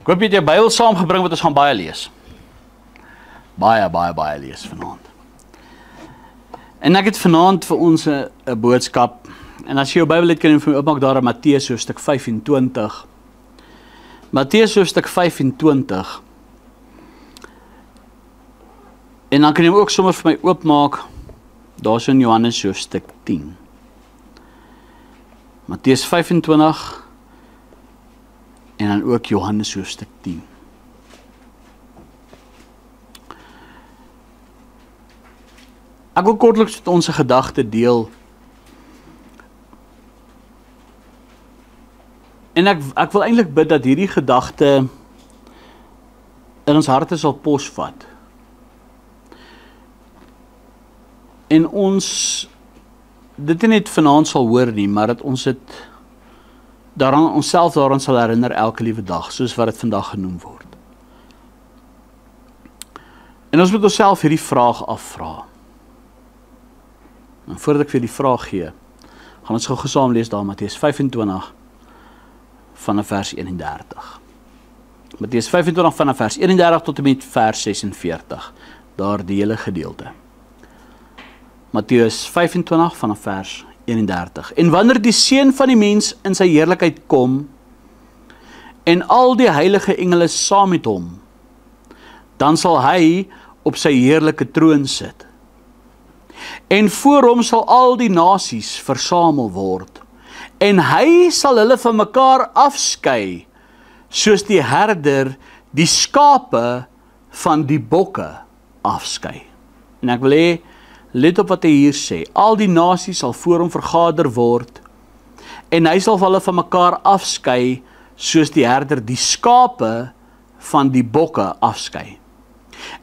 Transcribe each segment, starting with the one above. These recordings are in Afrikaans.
Ek hoop jy het jou Bybel saamgebring, want ons gaan baie lees. Baie lees vanaand. En ek het vanaand vir ons 'n boodskap, en as jy jou Bybel het, kan jy vir my oopmaak daar in Matteus hoofstuk 25. Matteus hoofstuk 25. En dan kan jy hom ook sommer vir my oopmaak, daar so in Johannes hoofstuk 10. Matteus 25, en dan ook Johannes hoofstuk 10. Ek wil kortliks met ons gedagte deel. En ek wil eintlik bid dat hierdie gedagte in ons harte sal posvat. En ons dit nie net vanaand sal hoor nie, maar dat ons dit onsself daaraan sal herinner elke liewe dag, soos wat dit vandag genoem word. En ons moet onsself hierdie vraag afvra. En voordat ek vir die vraag gee, gaan ons gou saam lees daar Matteus 25 vanaf vers 31. Matteus 25 vanaf vers 31 tot en met vers 46. Daar die hele gedeelte. Matteus 25 vanaf vers 31. En wanneer die Seun van die mens in sy heerlikheid kom, en al die heilige engele saam met hom, dan sal hy op sy heerlike troon sit. En voor hom sal al die nasies versamel word, en hy sal hulle van mekaar afskei, soos die herder die skape van die bokke afskei. En ek wil hê, let op wat hy hier sê, al die nasies sal voor hom vergader word, en hy sal hulle van mekaar afskei, soos die herder die skape van die bokke afskei.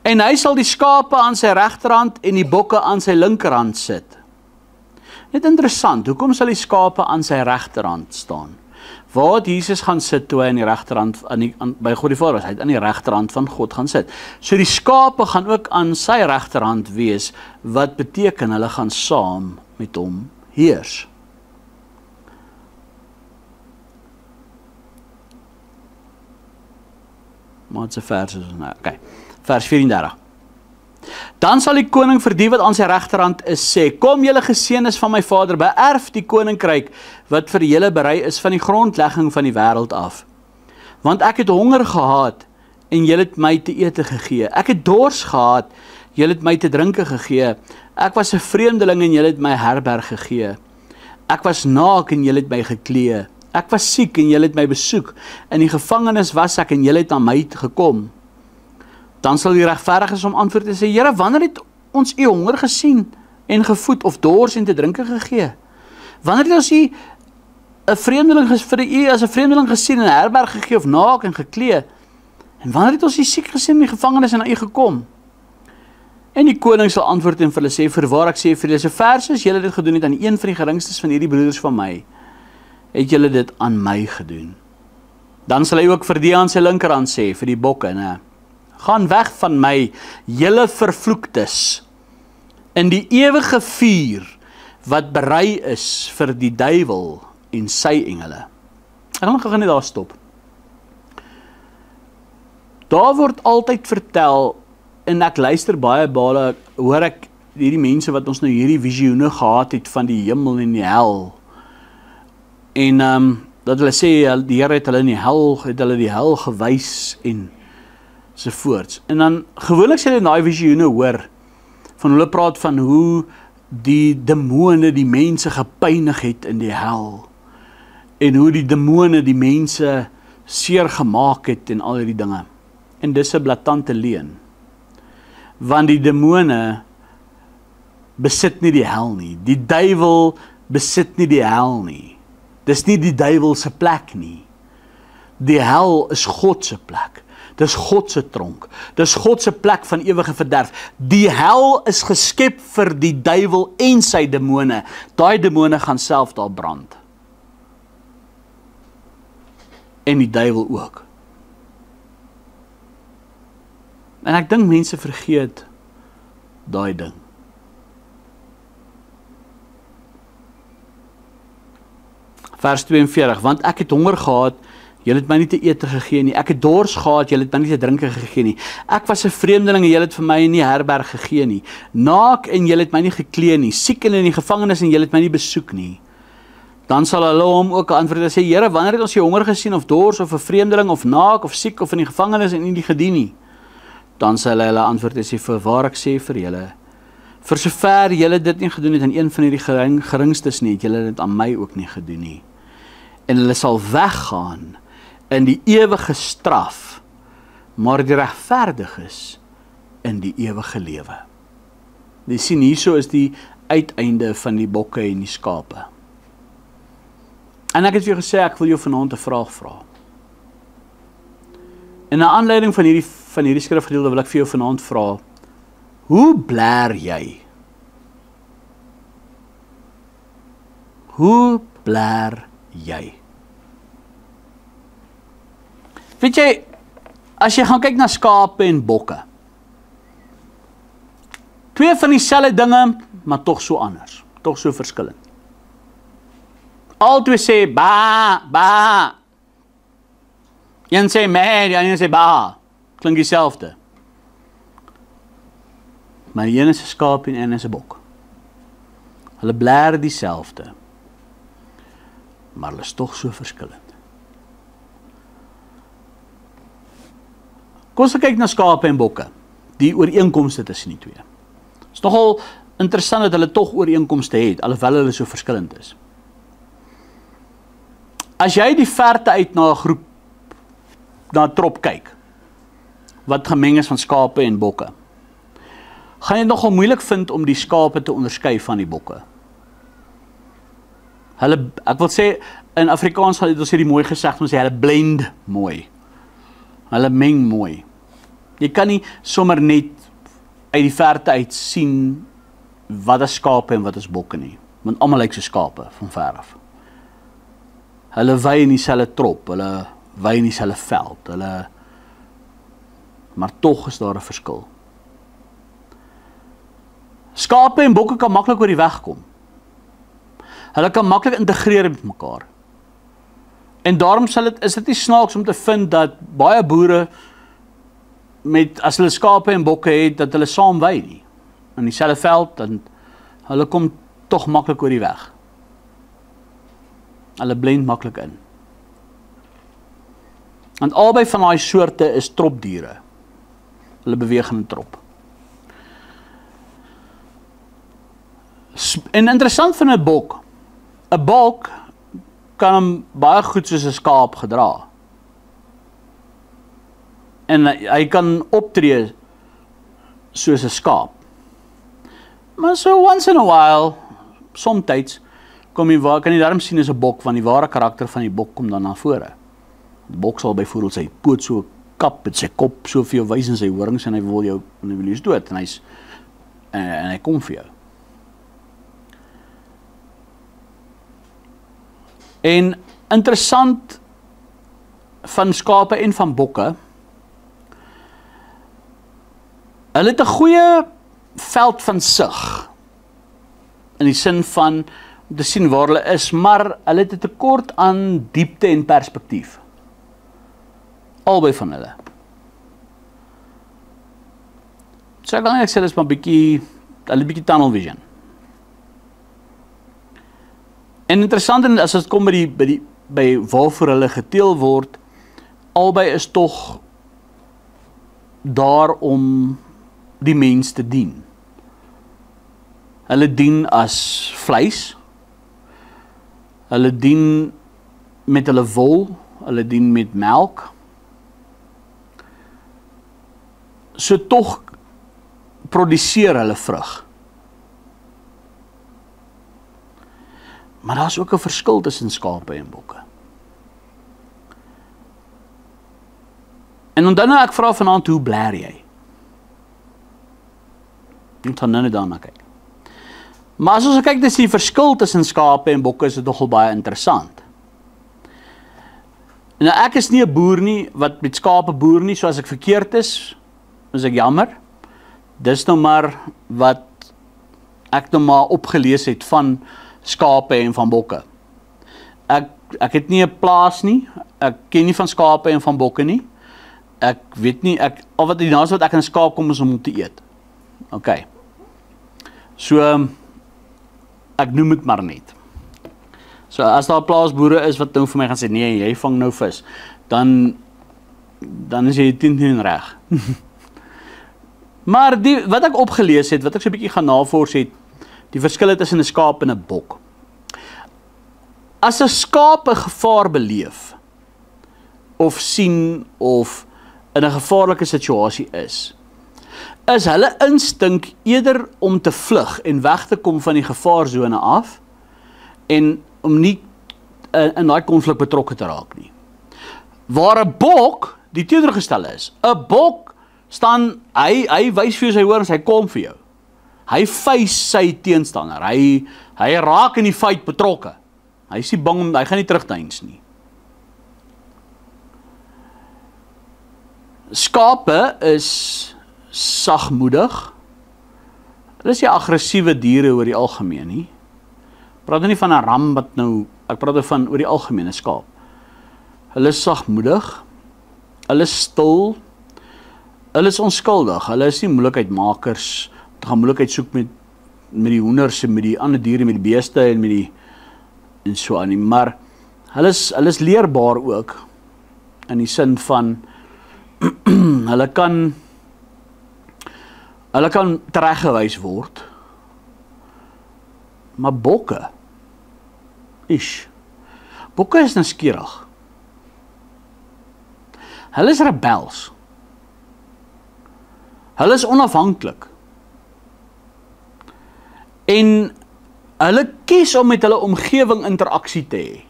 En hy sal die skape aan sy regterhand en die bokke aan sy linkerhand sit. Net interessant, hoekom sal die skape aan sy regterhand staan? Waar het Jesus gaan sit toe hy aan die regterhand, by God die Vader was, hy het aan die regterhand van God gaan sit. So die skape gaan ook aan sy regterhand wees, wat beteken hulle gaan saam met hom heers. Maar het is 'n vers is nou, okay. Vers 34. Dan sal die koning vir die wat aan sy regterhand is sê, kom julle geseëndes van my Vader, beerf die koninkryk wat vir julle berei is van die grondlegging van die wêreld af. Want ek het honger gehad en julle het my te ete gegee. Ek het dors gehad, julle het my te drinke gegee. Ek was 'n vreemdeling en julle het my herberg gegee. Ek was naak en julle het my geklee. Ek was siek en julle het my besoek. In die gevangenis was ek en julle het aan my gekom. Dan sal die regverdiges om antwoord en sê, Here, wanneer het ons u honger gesien en gevoed of dors en te drinke gegee? Wanneer het ons u 'n vreemdeling vir u as 'n vreemdeling gesien en 'n herberg gegee of naak en geklee? En wanneer het ons u siek gesien in die gevangenis en aan u gekom? En die koning sal antwoord en vir hulle sê, voorwaar ek sê vir julle, sover soos julle dit gedoen het aan een van die geringstes van hierdie broeders van my, het julle dit aan my gedoen. Dan sal hy ook vir die aan sy linkerhand sê, vir die bokke, nee, gaan weg van my, julle vervloektes, in die ewige vuur, wat berei is vir die duiwel en sy engele. Ek gaan net daar stop. Daar word altyd vertel, en ek luister baie, hoor ek hierdie mense wat ons nou hierdie visioene gehad het van die hemel en die hel, en dat hulle sê, die Here het hulle in die hel gewys, en sovoorts. En dan gewoonlik sê hulle in daai visioene hoor, van hulle praat van hoe die demone die mense gepynig het in die hel, en hoe die demone die mense seer gemaak het en al hierdie dinge. En dis 'n blaatante leuen. Want die demone besit nie die hel nie. Die duiwel besit nie die hel nie. Dis nie die duiwel se plek nie. Die hel is God se plek. Dis God se tronk. Dis God se plek van ewige verderf. Die hel is geskep vir die duiwel en sy demone. Daai demone gaan self daar brand. En die duiwel ook. En ek dink mense vergeet daai ding. Vers 42, want ek het honger gehad Julle het my nie te ete gegee nie. Ek het dors gehad, julle het my nie te drinke gegee nie. Ek was 'n vreemdeling en julle het vir my nie herberg gegee nie. Naak en julle het my nie geklee nie. Siek en in die gevangenis en julle het my nie besoek nie. Dan sal hulle hom ook antwoord en sê, Here, wanneer het ons jou honger gesien of dors of 'n vreemdeling of naak of siek of in die gevangenis en nie gedien nie? Dan sal hulle antwoord en sê, Voorwaar ek sê vir julle, vir sover julle dit nie gedoen het aan een van hierdie geringstes nie, het julle dit aan my ook nie gedoen nie. En hulle sal weggaan in die ewige straf, maar die regverdiges in die ewige lewe. Jy sien, hierso is die uiteinde van die bokke en die skape. En ek het vir jou gesê, ek wil jou vanaand 'n vraag vra. En na aanleiding van hierdie skrifgedeelte wil ek vir jou vanaand vra, hoe blær jy? Hoe blær jy? Weet jy, as jy gaan kyk na skape en bokke, twee van dieselfde dinge, maar tog so anders, tog so verskillend. Al twee sê ba, ba. Een sê meh, die ander sê ba. Klink dieselfde. Maar die een is 'n skaap en die ander is 'n bok. Hulle blær dieselfde, maar hulle is tog so verskillend. Kom ons kyk na skape en bokke, die ooreenkomste tussen die twee. Het is nogal interessant dat hulle tog ooreenkomste het, alhoewel hulle so verskillend is. As jy die verte uit na 'n groep, na 'n trop kyk, wat gemeng is van skape en bokke, gaan jy dit nogal moeilik vind om die skape te onderskei van die bokke. Hulle, ek wil sê, in Afrikaans gaan ons hierdie mooi gesegd, ons sê, hulle blend mooi. Hulle meng mooi. Jy kan nie sommer net uit die verte uit sien wat is skape en wat is bokke nie. Want almal lyk so skape van ver af. Hulle wy in dieselfde trop, hulle wy in dieselfde veld, maar tog is daar 'n verskil. Skape en bokke kan maklik oor die weg kom. Hulle kan maklik integreer met mekaar. En daarom is dit nie snaaks om te vind dat baie boere as hulle skape en bokke het, dat hulle saam wy nie. In dieselfde veld, dan hulle kom tog maklik oor die weg. Hulle blend maklik in. Want albei van daai soorte is tropdiere. Hulle beweeg in 'n trop. En interessant van 'n bok kan hom baie goed soos 'n skaap gedra. En hy kan optree soos 'n skaap. Maar so once in a while, somtyds, kan jy daarom sien as 'n bok, want die ware karakter van die bok kom dan na vore. Die bok sal byvoorbeeld sy poot so kap, met sy kop so vir jou wys in sy horings en hy wil jou dood en hy kom vir jou. En interessant van skape en van bokke, hulle het 'n goeie veld van sig, in die sin van om te sien waar hulle is, maar hulle het 'n tekort aan diepte en perspektief. Albei van hulle. So ek kan net sê, dit is maar hulle bietjie tunnel vision. En interessant, as dit kom by waarvoor hulle geteel word, albei is tog daar om die mens te dien. Hulle dien as vleis, hulle dien met hulle wol, hulle dien met melk. So tog produseer hulle vrug. Maar daar is ook 'n verskil tussen skape en bokke. En dan ek vra vanaand, hoe blær jy? Ek gaan nou net daarna kyk. Maar as ons kyk, dis die verskil tussen skape en bokke, is dit nogal baie interessant. Nou ek is nie 'n boer nie, wat met skape boer nie, so as ek verkeerd is ek jammer. Dis nou maar wat ek nou maar opgelees het van skape en van bokke. Ek het nie 'n plaas nie, Ek ken nie van skape en van bokke nie. Ek weet nie, al wat die naaste wat ek in 'n skaap kom is om te eet. OK. So, ek noem dit maar net. So, as daar plaasboere is wat nou vir my gaan sê, nee, jy vang nou vis, dan is jy 10 reg. Maar wat ek opgelees het, wat ek so 'n bietjie gaan navors het, die verskille tussen 'n skaap en 'n bok. As 'n skaap 'n gevaar beleef, of sien, of in 'n gevaarlike situasie is hulle instink eerder om te vlug en weg te kom van die gevaarsone af, en om nie in daai konflik betrokke te raak nie. Waar 'n bok die teenoorgestelde is. 'n Bok staan, hy wys vir jou sy horings, hy kom vir jou. Hy face sy teenstander. Hy raak in die feit betrokke. Hy is nie bang, hy gaan nie terugdeins nie. Skape is sagmoedig. Hulle is nie aggressiewe diere oor die algemeen nie. Ek praat nie van 'n ram wat nou, ek praat van oor die algemene skaap. Hulle is sagmoedig. Hulle is stil. Hulle is onskuldig. Hulle is nie moeilikheidmakers. Hulle gaan moeilikheid soek met die hoenders en met die ander diere, met die beeste en so aan nie. Maar hulle is leerbaar ook in die sin van hulle kan tereggewys word. Maar bokke is nuuskierig. Hulle is rebels. Hulle is onafhanklik. En hulle kies om met hulle omgewing interaksie te hê.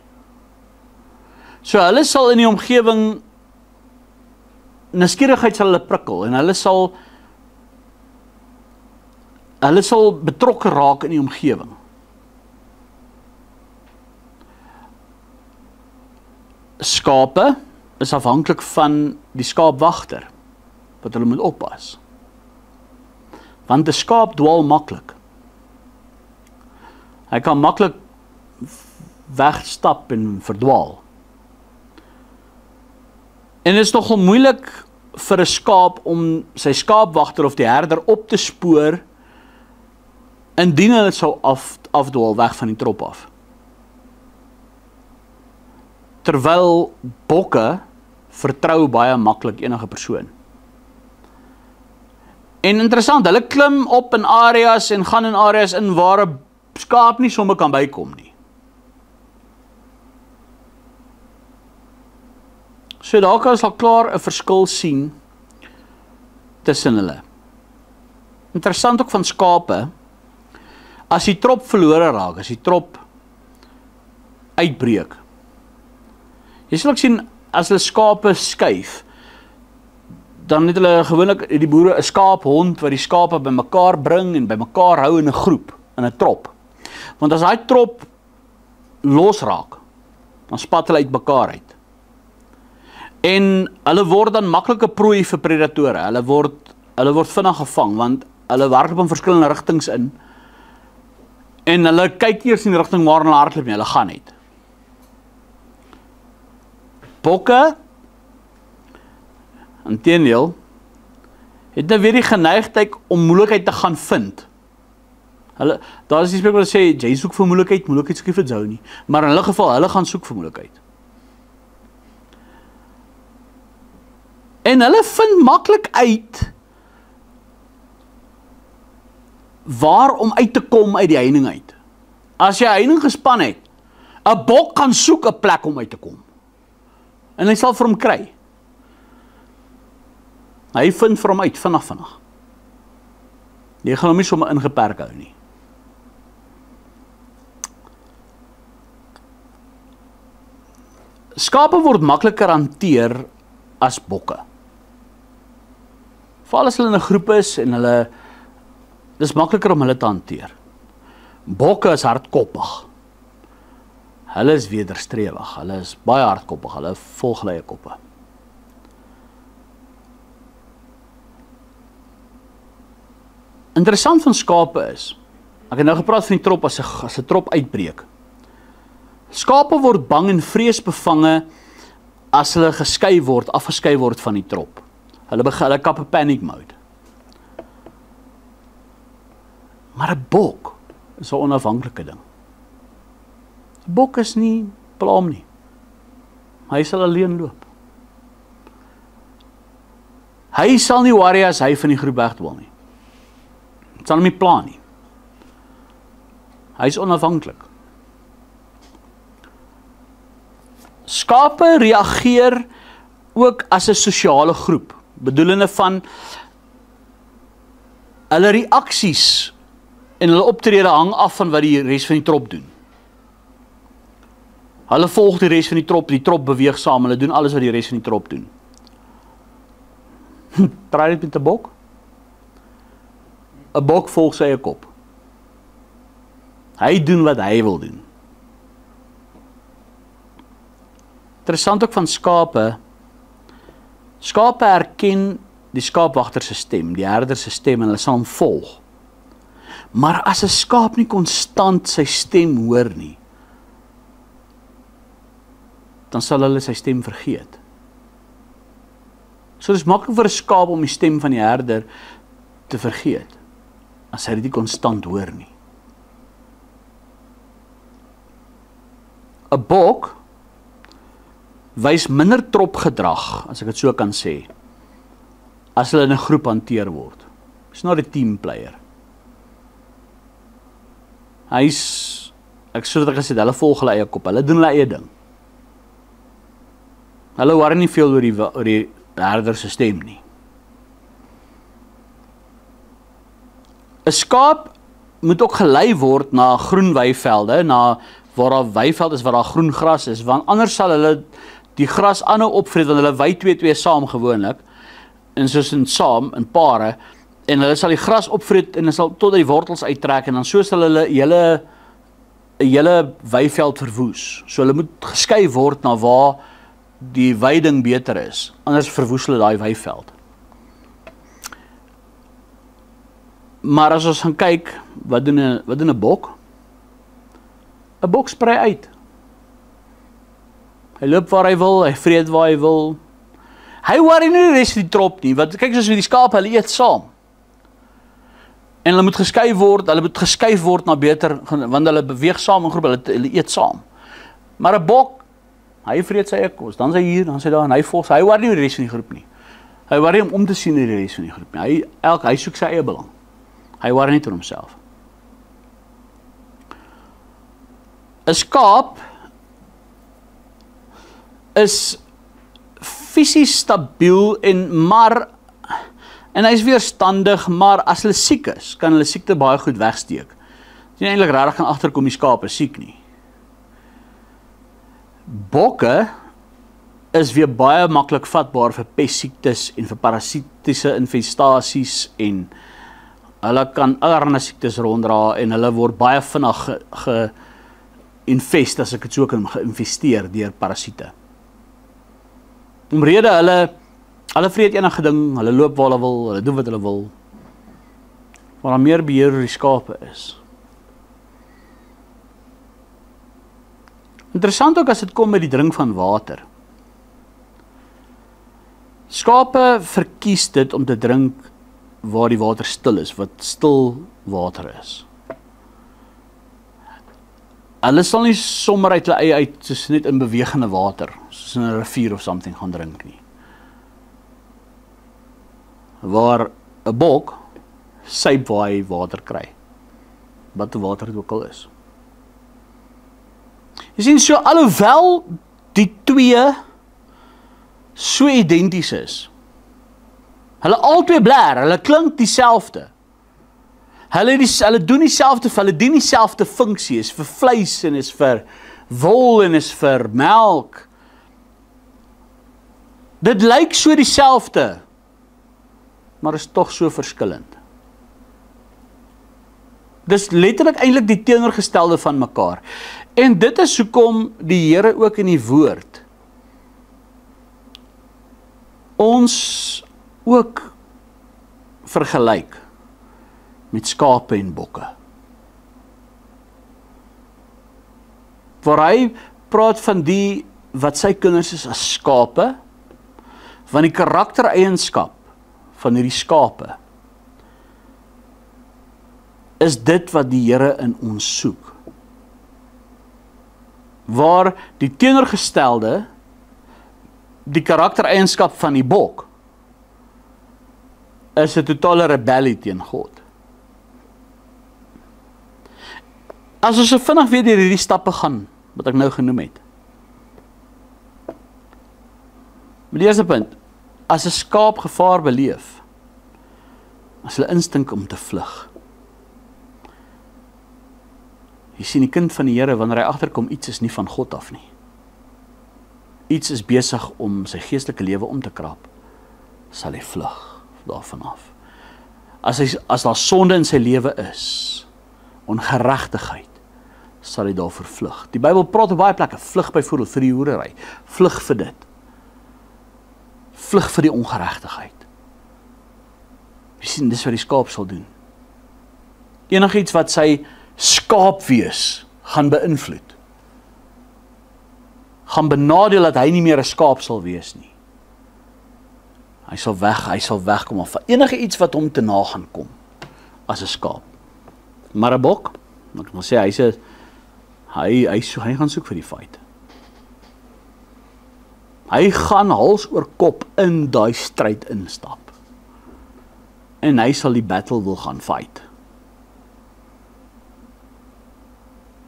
So hulle sal in die omgewing, nuuskierigheid sal hulle prikkel, en hulle sal betrokke raak in die omgewing. Skape is afhanklik van die skaapwagter wat hulle moet oppas. Want 'n skaap dwaal maklik. Hy kan maklik wegstap en verdwaal. En dit is nogal moeilik vir 'n skaap om sy skaapwagter of die herder op te spoor indien hulle sou afdwaal weg van die trop af. Terwyl bokke vertrou baie maklik enige persoon. En interessant, hulle klim op in areas en gaan in areas in waar 'n skaap nie sommer kan bykom nie. So daar kan ons al klaar 'n verskil sien tussen hulle. Interessant ook van skape, as die trop verlore raak, as die trop uitbreek. Jy sal ook sien, as hulle skape skuif, dan het hulle gewoonlik, die boere, 'n skaaphond wat die skape bymekaar bring en bymekaar hou in 'n groep, in 'n trop. Want as daai trop losraak, dan spat hulle uit mekaar uit. En hulle word dan maklike prooi vir predatore. Hulle word vinnig gevang, want hulle hardloop in verskillende rigtings in. En hulle kyk eers in die rigting waar hulle hardloop nie, hulle gaan net. Bokke, inteendeel, het nou weer die geneigtheid om moeilikheid te gaan vind. Daar is die spreekwoord wat sê, jy soek vir moeilikheid soek nie vir jou nie. Maar in hulle geval, hulle gaan soek vir moeilikheid. En hulle vind maklik uit waar om uit te kom uit die heining uit. As jy 'n heining gespan het, 'n bok kan soek 'n plek om uit te kom. En hy sal vir hom kry. Hy vind vir hom uit, vinnig. Jy gaan hom nie sommer ingeperk hou nie. Skape word makliker hanteer as bokke. Veral as hulle in 'n groep is en dis makliker om hulle te hanteer. Bokke is hardkoppig. Hulle is wederstrewig. Hulle is baie hardkoppig. Hulle volg leie koppe. Interessant van skape is, ek het nou gepraat van die trop as 'n trop uitbreek. Skape word bang en vreesbevange as hulle afgeskei word van die trop. Hulle kap 'n panic mode. Maar 'n bok is 'n onafhanklike ding. 'n Bok is nie plaam nie. Hy sal alleen loop. Hy sal nie worry as hy van die groep wegdwaal nie. Dit sal hom nie pla nie. Hy is onafhanklik. Skape reageer ook as 'n sosiale groep, bedoelende van hulle reaksies en hulle optrede hang af van wat die res van die trop doen. Hulle volg die res van die trop beweeg saam, hulle doen alles wat die res van die trop doen. Try dit met 'n bok? 'n Bok volg sy eie kop. Hy doen wat hy wil doen. Interessant ook van skape. Skape herken die skaapwagter se stem, die herder se stem, en hulle sal hom volg. Maar as 'n skaap nie konstant sy stem hoor nie, dan sal hulle sy stem vergeet. So dis maklik vir 'n skaap om die stem van die herder te vergeet, as hy dit nie konstant hoor nie. 'n Bok wys minder tropgedrag, as ek dit so kan sê, as hulle in 'n groep hanteer word. Hy's not 'n team player. Ek sê wat ek gesê, hulle volg hulle eie kop, hulle doen hulle eie ding. Hulle worry nie veel oor die herder se stem nie. 'n Skaap moet ook gelei word na groen weivelde, na waar daar weiveld is, waar daar groen gras is, want anders sal hulle die gras aanhou opvreet, want hulle wei 2 saam gewoonlik, en soos saam, in pare, en hulle sal die gras opvreet, en hulle sal tot die wortels uittrek, en dan so sal hulle hele weiveld verwoes. So hulle moet geskei word na waar die weiding beter is, anders verwoes hulle daai weiveld. Maar as ons gaan kyk, wat doen 'n bok? 'n Bok sprei uit. Hy loop waar hy wil, hy vreet waar hy wil. Hy worry nie die res van die trop nie, want kyk soos wie die skaap, hulle eet saam. En hulle moet geskuif word na beter, want hulle beweeg saam in groep, hulle eet saam. Maar 'n bok, hy vreet sy eie kos, dan is hy hier, dan is hy daar, en hy volg, hy worry nie die res van die groep nie. Hy worry om te sien in die res van die groep nie. Hy soek sy eie belang. Hy worry nie oor homself. 'n Skaap is fisies stabiel en hy is weerstandig, maar as hulle siek is, kan hulle siekte baie goed wegsteek. Dis nie eintlik regtig gaan agterkom die skaap is siek nie. Bokke is weer baie maklik vatbaar vir pestsiektes en vir parasitiese infestasies, en hulle kan allerlei siektes ronddra, en hulle word baie vinnig as ek dit so kan, geïnfesteer deur parasiete. Omrede hulle vreet enige ding, hulle loop waar hulle wil, hulle doen wat hulle wil. Maar dan meer beheer oor die skape is. Interessant ook as dit kom met die drink van water. Skape verkies dit om te drink waar die water stil is, wat stil water is. Hulle sal nie sommer uit hulle eie uit, soos net in bewegende water, soos in 'n rivier of something gaan drink nie. Waar 'n bok syp waar hy water kry, wat water dit ook al is. Jy sien, so alhoewel die twee so identies is, hulle albei blær, hulle klink dieselfde. Hulle doen dieselfde, hulle dien dieselfde funksie, is vir vleis en is vir wol en is vir melk. Dit lyk so dieselfde, maar is tog so verskillend. Dis letterlik eintlik die teenoorgestelde van mekaar. En dit is hoekom die Here ook in die woord ons ook vergelyk met skape en bokke. Waar hy praat van die wat sy kinders is as skape, want die karaktereienskap van hierdie skape is dit wat die Here in ons soek. Waar die teenoorgestelde, die karaktereienskap van die bok, is 'n totale rebellie teen God. As ons so vinnig weer deur hierdie stappe gaan, wat ek nou genoem het. Met die eerste punt, as 'n skaap gevaar beleef, is hulle instink om te vlug. Jy sien die kind van die Here, wanneer hy agterkom, iets is nie van God af nie. Iets is besig om sy geestelike lewe om te krap, sal hy vlug daarvan af. As daar sonde in sy lewe is, ongeregtigheid, sal hy daarvoor vlug. Die Bybel praat op baie plekke, vlug byvoorbeeld vir die hoerery, vlug vir dit. Vlug vir die ongeregtigheid. Jy sien, dis wat die skaap sal doen. Enigiets wat sy skaap wees, gaan beïnvloed. Gaan benadeel dat hy nie meer 'n skaap sal wees nie. Hy sal wegkom af van enige iets wat hom te na gaan kom, as 'n skaap. Maar 'n bok, ek wil sê, hy gaan soek vir die fight. Hy gaan hals oor kop in daai stryd instap. En hy sal die battle wil gaan fight.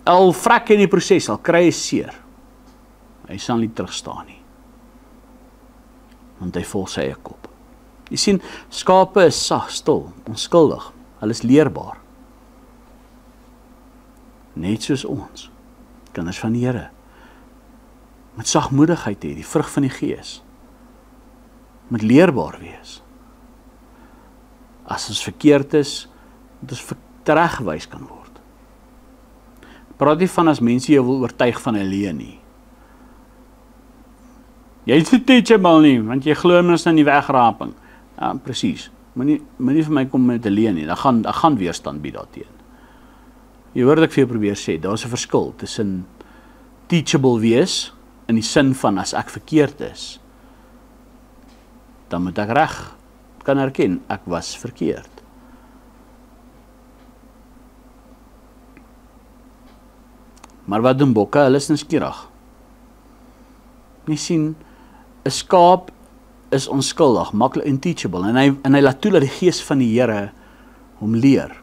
Al vrek in die proses, al kry hy seer. Hy sal nie terugstaan nie. Want hy volg sy eie kop. Jy sien, skape is sag, stil, onskuldig. Hulle is leerbaar. Net soos ons, kinders van die Here. Met sagmoedigheid hê, die vrug van die Gees. Met leerbaar wees. As ons verkeerd is, moet ons tereggewys kan word. Praat nie van as mense jou wil oortuig van 'n leuen nie. Jy is nie teachable nie, want jy glo mens in die wegraping. Ja, presies. Moenie vir my kom met 'n leuen nie. Dan gaan weerstand bied daarteen. Jy hoor wat ek vir jou probeer sê, daar's 'n verskil tussen teachable wees, in die sin van as ek verkeerd is, dan moet ek reg kan erken, ek was verkeerd. Maar wat doen bokke? Hulle is nuuskierig. Jy sien, 'n skaap is onskuldig, maklik unteachable, en hy laat toe dat die Gees van die Here hom leer.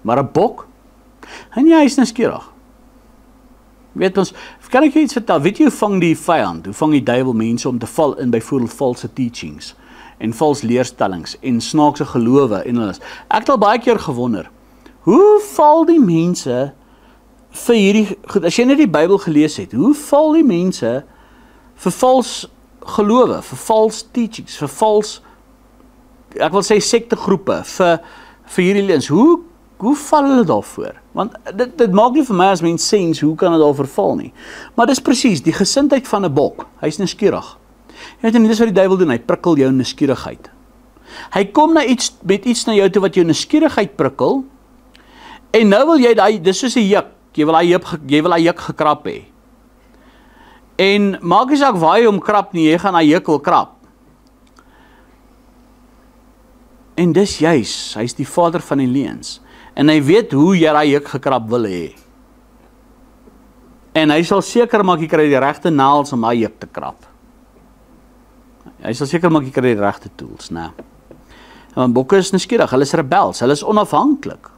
Maar 'n bok, hy is nuuskierig. Weet ons, kan ek jou iets vertel? Weet jy hoe vang die vyand, hoe vang die duiwel mense om te val in byvoorbeeld valse teachings en vals leerstellings en snaakse gelowe en alles? Ek het al baie keer gewonder, hoe val die mense vir hierdie goed, as jy net die Bybel gelees het, hoe val die mense vir vals gelowe, vir vals teachings, vir vals, ek wil sê sektegroepe, vir hierdie leuns, hoe val hulle daarvoor? Want dit maak nie vir my as mens sens, hoe kan dit daarvoor val nie? Maar dis presies, die gesindheid van 'n bok, hy is nuuskierig. Jy weet nie, dis wat die duiwel doen, hy prikkel jou nuuskierigheid. Hy kom met iets na jou toe wat jou nuuskierigheid prikkel, en nou wil jy dis soos 'n juk, jy wil hy juk gekrap hê. En maak nie saak waar jy hom krap nie, jy gaan hy juk wil krap. En dis juis, hy is die vader van die leuns. En hy weet hoe jy daai juk gekrap wil hê. En hy sal seker maak jy kry die regte naels om daai juk te krap. Hy sal seker maak jy kry die regte tools, né? Want bokke is nuuskierig, hulle is rebels, hulle is onafhanklik.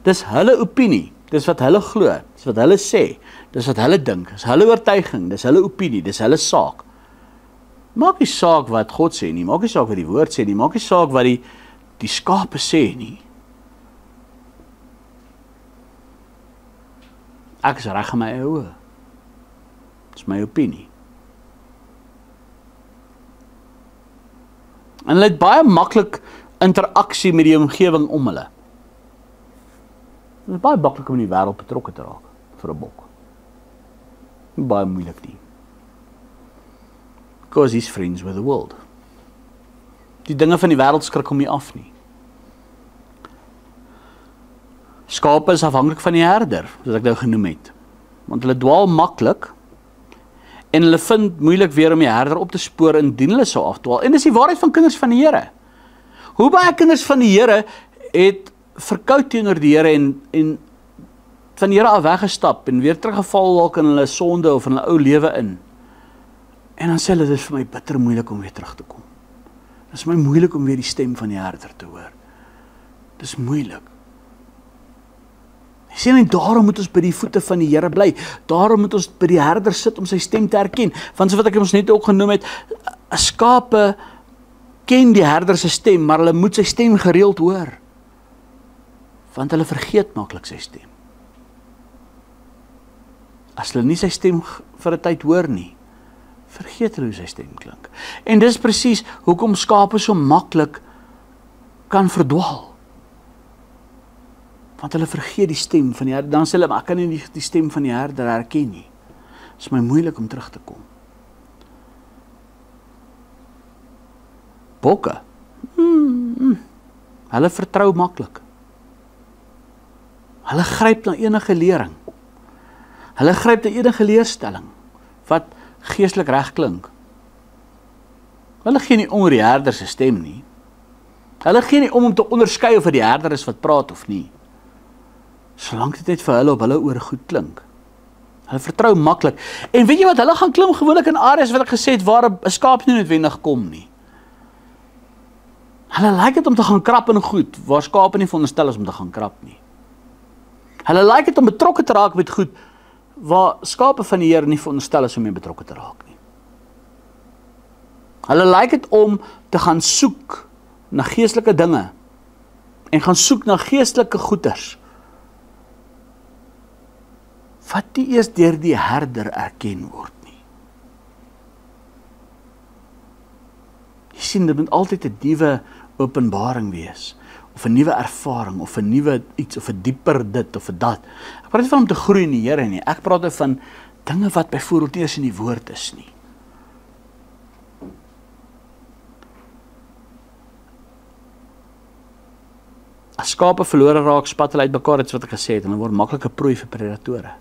Dis hulle opinie, dis wat hulle glo, dis wat hulle sê, dis wat hulle dink, dis hulle oortuiging, dis hulle opinie, dis hulle saak. Maak nie saak wat God sê nie, maak nie saak wat die woord sê nie, maak nie saak wat die skape sê nie. Ek is reg in my eie oë. Dis my opinie. En hulle het baie maklik interaksie met die omgewing om hulle. Dit is baie maklik om in die wêreld betrokke te raak vir 'n bok. Baie moeilik nie. Because he's friends with the world. Die dinge van die wêreld skrik hom nie af nie. Skape is afhanklik van die herder, soos ek nou genoem het. Want hulle dwaal maklik en hulle vind moeilik weer om die herder op te spoor indien hulle sou afdwaal. En dis die waarheid van kinders van die Here. Hoe baie kinders van die Here het verkoud teenoor die Here en van die Here af weggestap en weer teruggeval dalk in hulle sonde of in hulle ou lewe in. En dan sê hulle, dit is vir my bitter moeilik om weer terug te kom. Dit is vir my moeilik om weer die stem van die herder te hoor. Dit is moeilik. Jy sien, en daarom moet ons by die voete van die Here bly. Daarom moet ons by die herder sit om sy stem te herken. Want so wat ek ons net ook genoem het, skape ken die herder se stem, maar hulle moet sy stem gereeld hoor. Want hulle vergeet maklik sy stem. As hulle nie sy stem vir 'n tyd hoor nie, vergeet hulle hoe sy stem klink. En dis presies hoekom skape so maklik kan verdwaal. Want hulle vergeet die stem van die herder. Dan sê hulle, maar ek kan nie die stem van die herder herken nie. Dit is my moeilik om terug te kom. Bokke. Hulle vertrou maklik. Hulle gryp na enige lering. Hulle gryp na enige leerstelling wat geestelik reg klink. Hulle gee nie om oor die herder se stem nie. Hulle gee nie om te onderskei of dit die herder is wat praat of nie. Solank dit net vir hulle op hulle oor goed klink. Hulle vertrou maklik. En weet jy wat, hulle gaan klim gewoonlik in areas wat ek gesê het waar 'n skaap nie noodwendig kom nie. Hulle like dit om te gaan krap in goed waar skape nie veronderstel is om te gaan krap nie. Hulle like dit om betrokke te raak met goed waar skape van die Here nie veronderstel is om mee betrokke te raak nie. Hulle like dit om te gaan soek na geestelike dinge en gaan soek na geestelike goeders wat nie eers deur die herder erken word nie. Jy sien, dit moet altyd 'n nuwe openbaring wees, of 'n nuwe ervaring, of 'n nuwe iets, of 'n dieper dit, of 'n dat. Ek praat nie van om te groei in die Here nie, ek praat van dinge wat byvoorbeeld nie eens in die woord is nie. As skape verlore raak, spat hulle uit mekaar, dit is wat ek gesê het, en hulle word maklike prooi vir predatore.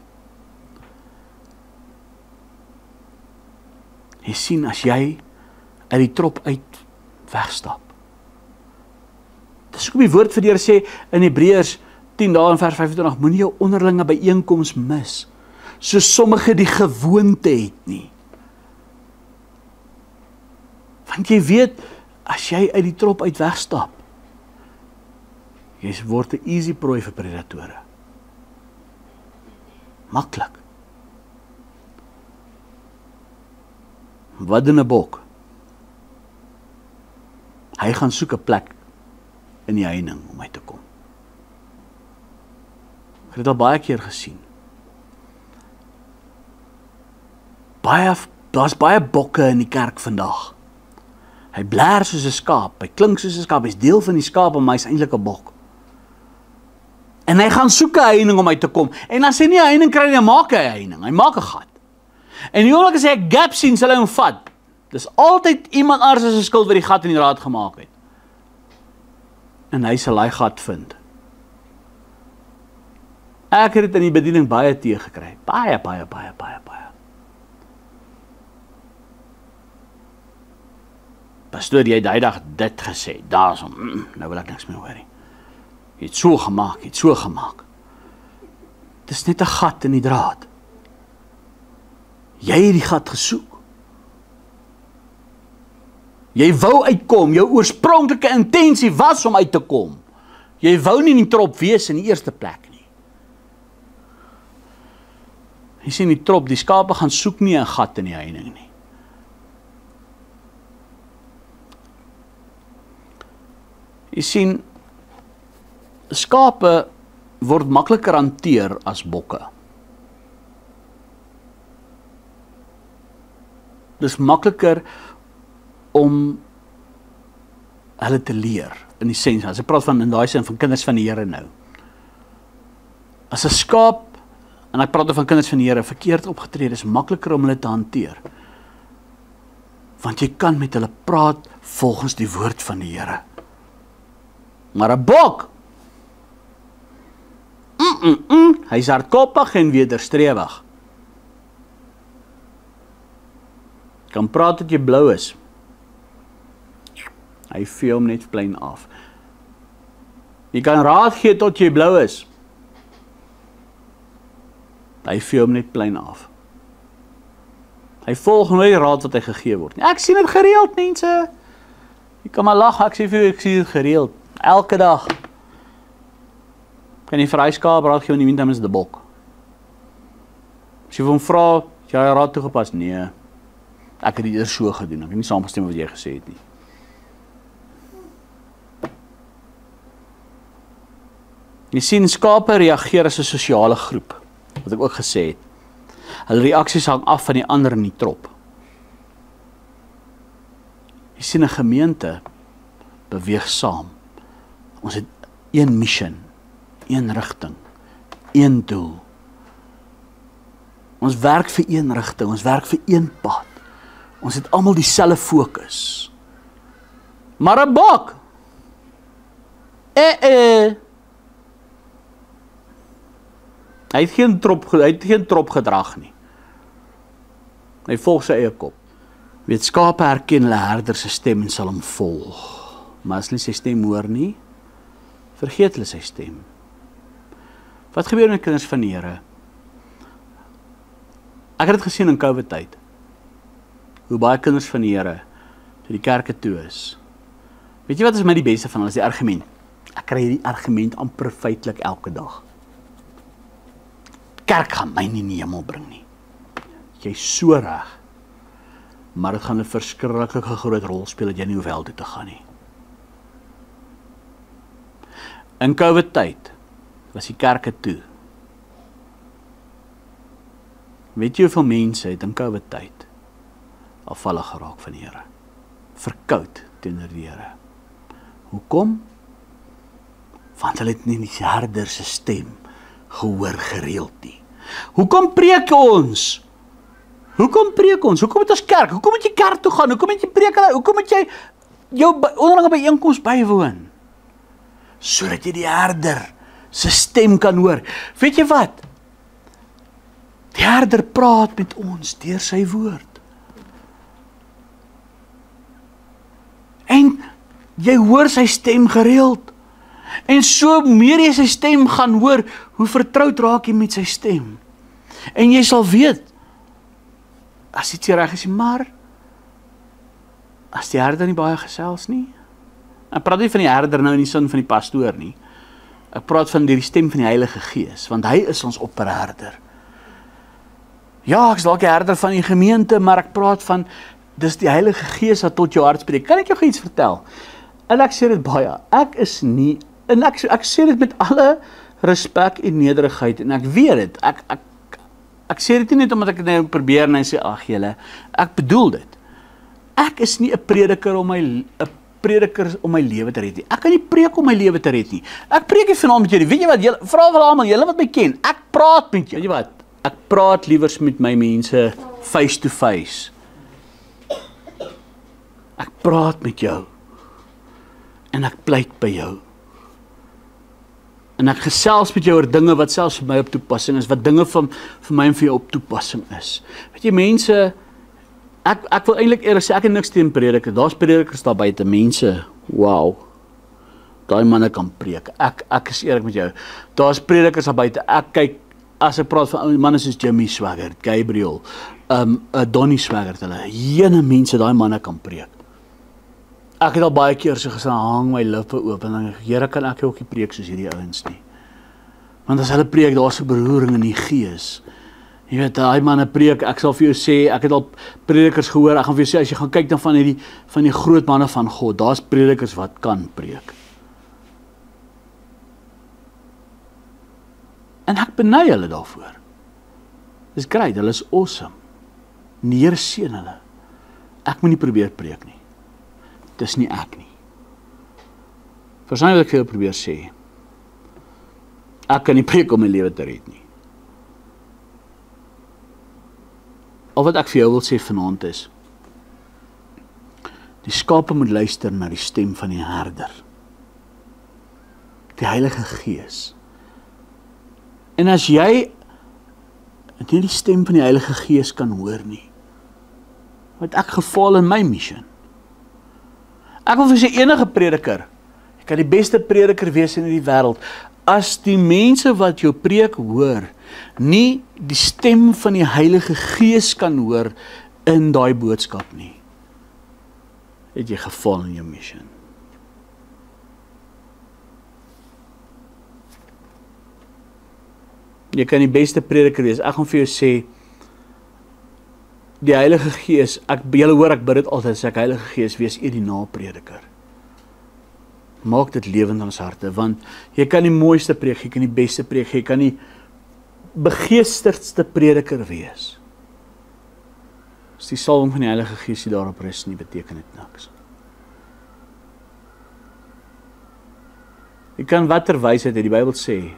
Jy sien, as jy uit die trop uit wegstap. Dis hoekom die woord vir die Here sê in Hebreërs 10 dae in vers 25, moenie jou onderlinge byeenkoms mis, soos sommige die gewoonte het nie. Want jy weet, as jy uit die trop uit wegstap, jy word 'n easy prooi vir predatore. Maklik. Wat doen 'n bok? Hy gaan soek 'n plek in die heining om uit te kom. Ek het dit al baie keer gesien. Daar's baie bokke in die kerk vandag. Hy blaar soos 'n skaap, hy klink soos 'n skaap, hy's deel van die skaap, maar hy's eintlik 'n bok. En hy gaan soek 'n heining om uit te kom. En as hy nie 'n heining kry nie, maak hy 'n heining. Hy maak 'n gat. En die oomblik as hy 'n gap sien, sal hy hom vat. Dis altyd iemand anders se skuld wat die gat in die draad gemaak het. En hy sal hy gat vind. Ek het dit in die bediening baie teëgekry. Baie. Pastoor, jy het daai dag dit gesê. Daarsom, nou wil ek niks meer hoor nie. Jy het so gemaak. Dis net 'n gat in die draad. Jy het die gat gesoek. Jy wou uitkom, jou oorspronklike intensie was om uit te kom. Jy wou nie in die trop wees in die eerste plek nie. Jy sien die trop, die skape gaan soek nie 'n gat in die heining nie. Jy sien, skape word makliker hanteer as bokke. Dis makliker om hulle te leer, in die sens, as ek praat van in daai sin van kinders van die Here nou. As 'n skaap, en ek praat van kinders van die Here, verkeerd opgetree, is makliker om hulle te hanteer. Want jy kan met hulle praat volgens die woord van die Here. Maar 'n bok, Hy's hardkoppig en wederstrewig. Kan praat dat jy blou is. Hy vee hom net plein af. Jy kan raad gee tot jy blou is. Hy vee hom net plein af. Hy volg nooit die raad wat hy gegee word nie. Ek sien dit gereeld, mense. Jy kan maar lag, ek sê vir jou, ek sien dit gereeld. Elke dag. Kan jy vir hy skaap raad gee, want die meantime is die bok. As jy vir hom vra, jy raad toegepas? Nee. Ek het dit eers so gedoen, ek het nie saamgestem wat jy gesê het nie. Jy sien, skape reageer as 'n sosiale groep, wat ek ook gesê het. Hulle reaksies hang af van die ander in die trop. Jy sien, 'n gemeente beweeg saam. Ons het een mission, een rigting, een doel. Ons werk vir een rigting, ons werk vir een pad. Ons het almal dieselfde fokus. Maar 'n bok. Hy het geen trop gedrag nie. Hy volg sy eie kop. Weet, skape herken hulle herder se stem en sal hom volg. Maar as hulle sy stem hoor nie, vergeet hulle sy stem. Wat gebeur met kinders van die Here? Ek het dit gesien in COVID-tyd. Hoe baie kinders van die Here toe die kerke toe is. Weet jy wat is my die beste van alles? Die argument. Ek kry die argument amper feitelik elke dag. Kerk gaan my nie in die hemel bring nie. Jy is so reg. Maar dit gaan 'n verskriklike groot rol speel dat jy nie hoef hel toe te gaan nie. In COVID-tyd was die kerke toe. Weet jy hoeveel mense het in COVID-tyd afvallig geraak van die Here? Verkoud teenoor die Here. Hoekom? Want hulle het nie die herder se stem gehoor gereeld nie. Hoekom preek ons? Hoekom preek ons? Hoekom het ons kerk? Hoekom moet jy kerk toe gaan? Hoekom moet jy preek? Hoekom moet jy jou onderlinge byeenkoms bywoon? Sodat jy die herder se stem kan hoor. Weet jy wat? Die herder praat met ons deur sy woord. En jy hoor sy stem gereeld. En so meer jy sy stem gaan hoor, hoe vertroud raak jy met sy stem. En jy sal weet, as iets reg is, maar as die herder nie baie gesels nie, ek praat nie van die herder nou in die sin van die pastoor nie, ek praat van die stem van die Heilige Gees, want hy is ons opperherder. Ja, ek is dalk die herder van die gemeente, maar ek praat van, dis die Heilige Gees wat tot jou hart spreek. Kan ek jou iets vertel? En ek sê dit baie, ek is nie, en ek sê dit met alle respek en nederigheid, en ek weet dit, ek sê dit nie net omdat ek nou probeer en sê, ag julle, ek bedoel dit. Ek is nie 'n prediker om my lewe te red nie. Ek kan nie preek om my lewe te red nie. Ek preek nie vanaand met julle. Weet jy wat, julle, vra vir almal, julle wat my ken, ek praat met julle. Weet jy wat, ek praat liewers met my mense face to face. Ek praat met jou. En ek pleit by jou. En ek gesels met jou oor dinge wat selfs vir my op toepassing is, wat dinge vir my en vir jou op toepassing is. Weet jy, mense, ek wil eintlik eerlik sê, ek het niks teen predikers. Daar's predikers daar buite, mense, wow. Daai manne kan preek. Ek is eerlik met jou. Daar's predikers daar buite. Ek kyk, as ek praat van manne soos Jimmy Swaggart, Gabriel, Donnie Swaggart, hulle, jene mense, daai manne kan preek. Ek het al baie keer so gesê, hang my lippe oop, en dan, Here, kan ek ook nie preek soos hierdie ouens nie. Want as hulle preek, daar's 'n beroering in die gees. Jy weet, daai manne preek, ek sal vir jou sê, ek het al predikers gehoor, ek gaan vir jou sê, as jy gaan kyk dan van die groot manne van God, daar's predikers wat kan preek. En ek beny hulle daarvoor. Dis great, hulle is awesome. Die Here seën hulle. Ek moet nie probeer preek nie. Dis nie ek nie. Verstaan wat ek vir jou probeer sê? Ek kan nie preek om my lewe te red nie. Al wat ek vir jou wil sê vanaand is, die skape moet luister na die stem van die herder. Die Heilige Gees En as jy nie die stem van die Heilige Gees kan hoor nie, het ek gefaal in my mission. Ek wil vir sy enige prediker, jy kan die beste prediker wees in die wêreld, as die mense wat jou preek hoor, nie die stem van die Heilige Gees kan hoor in daai boodskap nie, het jy gefaal in jou mission. Jy kan die beste prediker wees. Ek gaan vir jou sê, die Heilige Gees, julle hoor ek bid dit altyd, sê ek, Heilige Gees, wees U die naprediker. Maak dit lewend in ons harte, want jy kan die mooiste preek, jy kan die beste preek, jy kan die begeesterdste prediker wees. As die salwing van die Heilige Gees die daarop rus nie, beteken dit niks. Jy kan watter wysheid het die Bybel sê,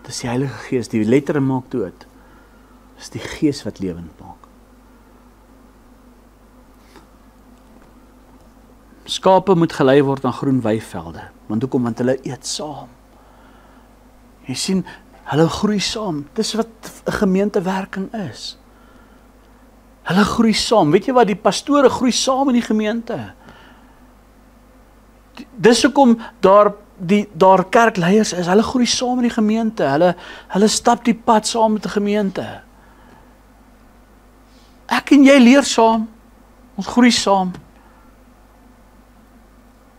dis die Heilige Gees, die letter maak dood. Dis die Gees wat lewend maak. Skape moet gelei word aan groen weivelde. Want hoekom? Want hulle eet saam. Jy sien, hulle groei saam. Dis wat 'n gemeentewerking is. Hulle groei saam. Weet jy wat? Die pastore groei saam in die gemeente. Dis hoekom daar kerkleiers is, hulle groei saam in die gemeente, hulle stap die pad saam met die gemeente. Ek en jy leer saam, ons groei saam.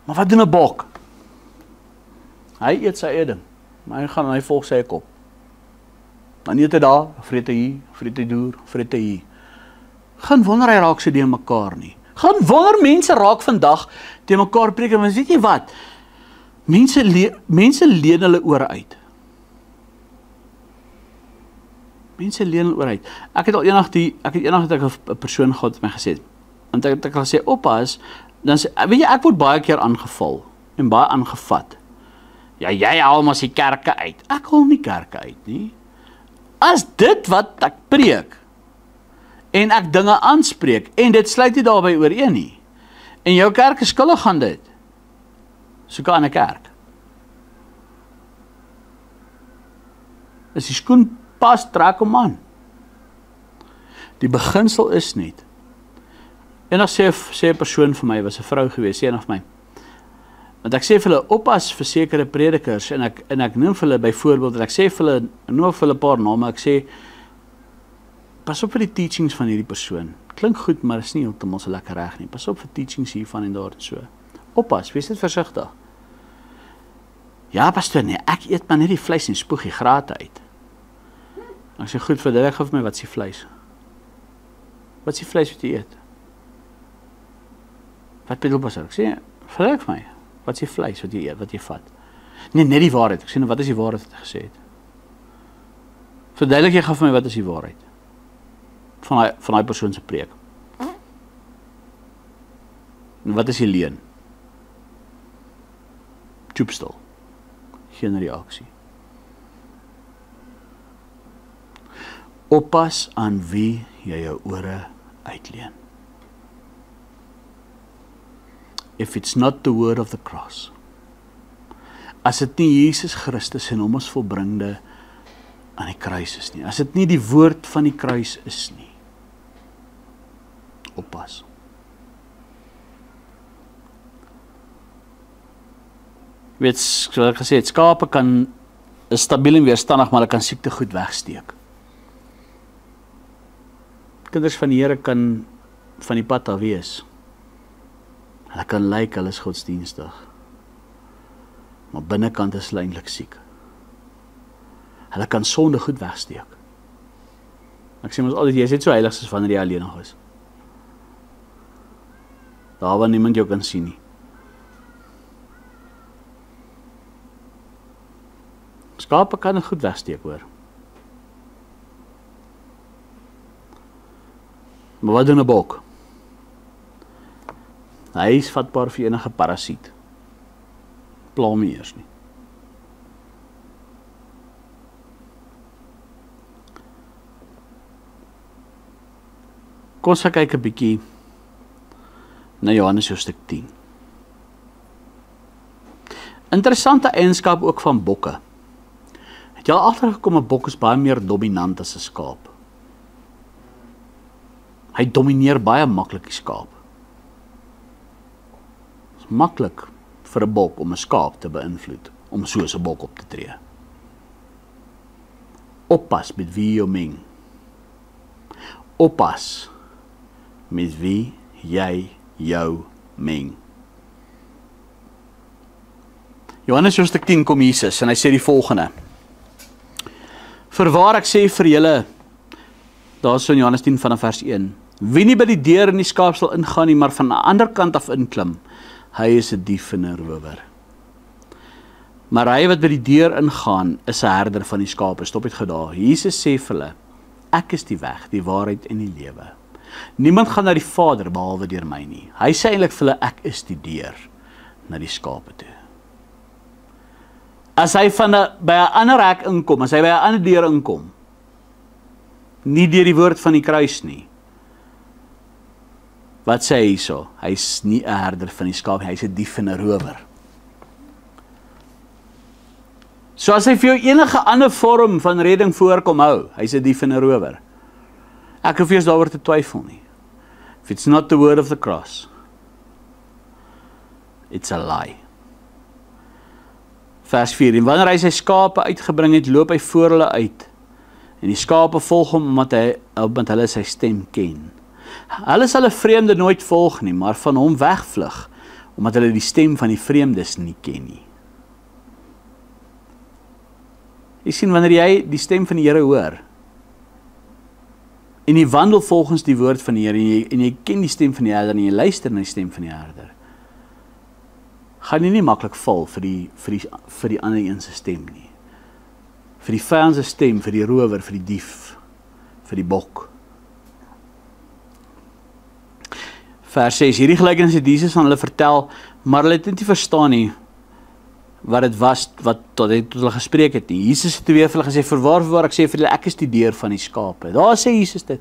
Maar wat doen 'n bok? Hy eet sy eie ding, maar hy volg sy kop. Dan eet hy daar, vreet hy hier, vreet hy deur, vreet hy hier. Gaan wonder hy raak so die mekaar nie. Gaan wonder mense raak vandag die mekaar preek, maar weet jy wat? Mense leen hulle ore uit. Mense leen hulle ore uit. Ek het eendag 'n persoon gehad wat my gesê het, want ek het al gesê, oppas, dan sê, weet jy, ek word baie keer aangeval, en baie aangevat. Ja, jy haal mos die kerke uit. Ek haal nie kerke uit nie. As dit wat ek preek, en ek dinge aanspreek, en dit sluit nie daarby ooreen nie, en jou kerk is skuldig aan dit, soek 'n ander kerk. As die skoen pas, trek hom aan. Die beginsel is net. Eendag sê 'n persoon vir my, was 'n vrou gewees, sê eendag vir my, want ek sê vir hulle, oppas vir sekere predikers, en ek noem vir hulle byvoorbeeld, en ek sê vir hulle, noem vir hulle 'n paar name, ek sê, pas op vir die teachings van hierdie persoon. Klink goed, maar is nie heeltemal so lekker reg nie. Pas op vir teachings hiervan en daar en so. Oppas, wees net versigtig. Ja, pastoor, nee, ek eet maar net die vleis en spoeg die grate uit. Ek sê, goed, verduidelik vir my, wat is die vleis? Wat is die vleis wat jy eet? Wat bedoel pastoor? Ek sê, verduidelik vir my, wat is die vleis wat jy eet, wat jy vat? Nee, net die waarheid. Ek sê, wat is die waarheid wat ek gesê het? Verduidelik jy vir my, wat is die waarheid? Van die persoon se preek. En wat is die leuen? Joepstil. Geen reaksie. Oppas aan wie jy jou ore uitleen. If it's not the word of the cross, as dit nie Jesus Christus en hom as volbringde aan die kruis is nie, as dit nie die woord van die kruis is nie, oppas. Weet, soos ek gesê het, skape is stabiel en weerstandig, maar hulle kan siekte goed wegsteek. Kinders van die Here kan van die pad af wees. Hulle kan lyk, hulle is godsdienstig, maar binnekant is hulle eintlik siek. Hulle kan sonde goed wegsteek. Ek sê ons altyd, jy is net so heilig soos wanneer jy alleen nog is. Daar waar niemand jou kan sien nie. Skape kan dit goed wegsteek, hoor. Maar wat doen 'n bok? Hy is vatbaar vir enige parasiet. Pla hom nie eers nie. Kom ons kyk 'n bietjie na Johannes hoofstuk 10. Interessante eienskap ook van bokke. Het jy al agtergekom 'n bok is baie meer dominant as 'n skaap? Hy domineer baie maklik die skaap. Dit is maklik vir 'n bok om 'n skaap te beïnvloed, om soos 'n bok op te tree. Oppas met wie jy meng. Oppas met wie jy jou meng. Johannes hoofstuk 10 kom Jesus en hy sê die volgende. Voorwaar ek sê vir julle, daar is so in Johannes 10 vanaf vers 1, wie nie by die deur in die skaap sal ingaan nie, maar van 'n ander kant af inklim, hy is 'n dief en 'n rower. Maar hy wat by die deur ingaan, is 'n herder van die skape. Stop het gedaag. Jesus sê vir hulle, ek is die weg, die waarheid en die lewe. Niemand gaan na die Vader behalwe deur my nie. Hy sê eintlik vir hulle, ek is die deur na die skape toe. As hy by 'n ander hek inkom, as hy by 'n ander deur inkom, nie deur die woord van die kruis nie, wat sê hy hierso? Hy is nie 'n herder van die skaap nie, hy is 'n dief en 'n rower. So as hy vir jou enige ander vorm van redding voorkom hou, hy is 'n dief en 'n rower. Ek hoef eers daaroor te twyfel nie. If it's not the word of the cross, it's a lie. Vers 4, en wanneer hy sy skape uitgebring het, loop hy voor hulle uit. En die skape volg hom, omdat hulle sy stem ken. Hulle sal 'n vreemde nooit volg nie, maar van hom wegvlug, omdat hulle die stem van die vreemdes nie ken nie. Jy sien, wanneer jy die stem van die Here hoor, en jy wandel volgens die woord van die Here, en jy ken die stem van die herder, en jy luister na die stem van die herder, gaan jy nie maklik val vir die ander een se stem nie. Vir die vyand se stem, vir die rower, vir die dief, vir die bok. Vers 6, hierdie gelykenis het Jesus aan hulle vertel, maar hulle het nie verstaan nie, wat dit was, wat tot hulle gespreek het nie. Jesus het weer vir hulle gesê, voorwaar ek sê vir julle, ek is die deur van die skape. Daar sê Jesus dit.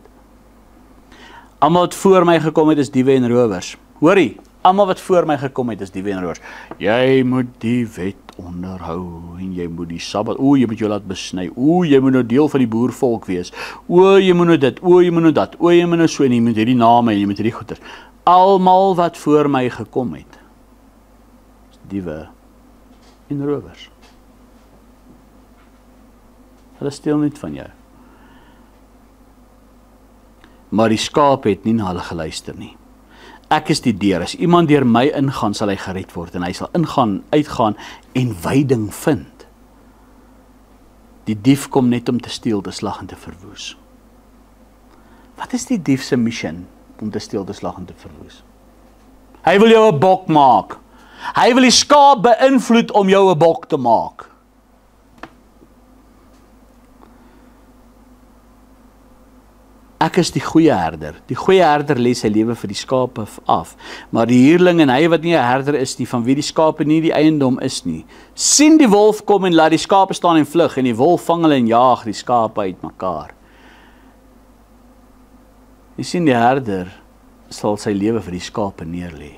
Almal wat voor my gekom het, is diewe en rowers. Hoorie, almal wat voor my gekom het, is diewe en rowers. Jy moet die wet onderhou, en jy moet die Sabbat, jy moet jou laat besny, jy moet nou deel van die boervolk wees, jy moet nou dit, jy moet nou dat, jy moet nou so, en jy moet hierdie name, en jy moet hierdie goeders. Almal wat voor my gekom het, is diewe en rowers. Hulle steel niet van jou. Maar die skaap het nie na hulle geluister nie. Ek is die deur. As iemand deur my ingaan, sal hy gered word, en hy sal ingaan, uitgaan en veiding vind. Die dief kom net om te steel, te slag en te verwoes. Wat is die dief se mission om te steel, te slag en te verwoes? Hy wil jou 'n bok maak. Hy wil die skaap beïnvloed om jou 'n bok te maak. Ek is die goeie herder. Die goeie herder lê sy lewe vir die skape af. Maar die huurling en hy wat nie 'n herder is nie, van wie die skape nie die eiendom is nie, sien die wolf kom en laat die skape staan en vlug, en die wolf vang hulle en jaag die skape uitmekaar. Jy sien, die herder sal sy lewe vir die skape neerlê.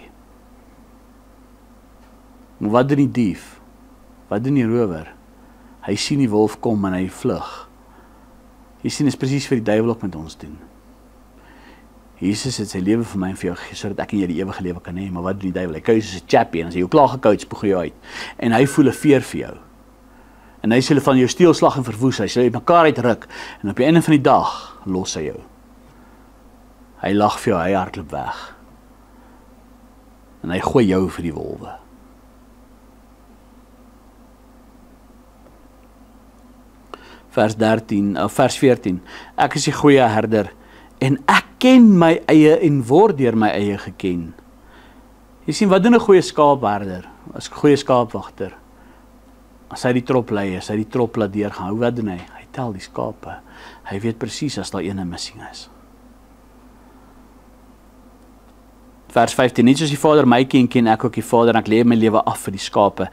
Maar wat doen die dief? Wat doen die rower? Hy sien die wolf kom en hy vlug. Jy sien, is presies vir die duiwel ook met ons doen. Jesus het sy lewe vir my en vir jou gegee, sodat ek en jy die ewige lewe kan hê, maar wat doen die duiwel? Hy kyk soos 'n chappie, en as hy jou klaar gekout, spoeg hy jou uit. En hy voel 'n veer vir jou. En hy sê van jou steel, slag en verwoes, hy sê jy mekaar uitruk, en op die einde van die dag, los hy jou. Hy lag vir jou, hy hardloop weg. En hy gooi jou vir die wolwe. Vers 14, ek is die goeie herder, en ek ken my eie en word deur my eie geken. Jy sien, wat doen 'n goeie skaapherder, as 'n goeie skaapwagter? As hy die trop lei, as hy die trop laat deurgaan, wat doen hy? Hy tel die skape. Hy weet presies as daar een missing is. Vers 15, net soos die Vader my ken ek ook die Vader, en ek lê my lewe af vir die skape.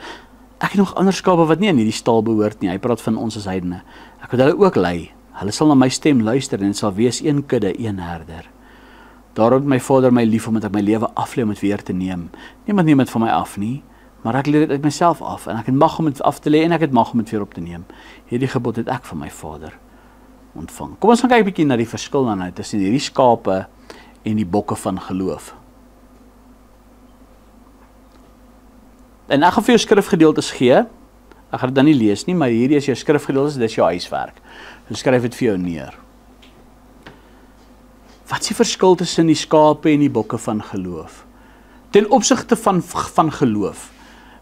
Ek het nog ander skape wat nie in hierdie stal behoort nie. Hy praat van ons as heidene. Ek wil hulle ook lei. Hulle sal na my stem luister, en dit sal wees een kudde, een herder. Daarom het my Vader my lief, omdat ek my lewe aflê om dit weer te neem. Niemand neem dit van my af nie, Maar ek leer dit uit myself af, en ek het mag om dit af te lê, en ek het mag om dit weer op te neem. Hierdie gebod het ek van my Vader ontvang. Kom ons gaan kyk 'n bietjie na die verskil dan uit tussen hierdie skape en die bokke van geloof. En ek gaan vir jou skrifgedeeltes gee. Ek gaan dit dan nie lees nie, maar hierdie is jou skrifgedeeltes, dis jou huiswerk. So skryf dit vir jou neer. Wat is die verskil tussen die skape en die bokke van geloof? Ten opsigte van geloof,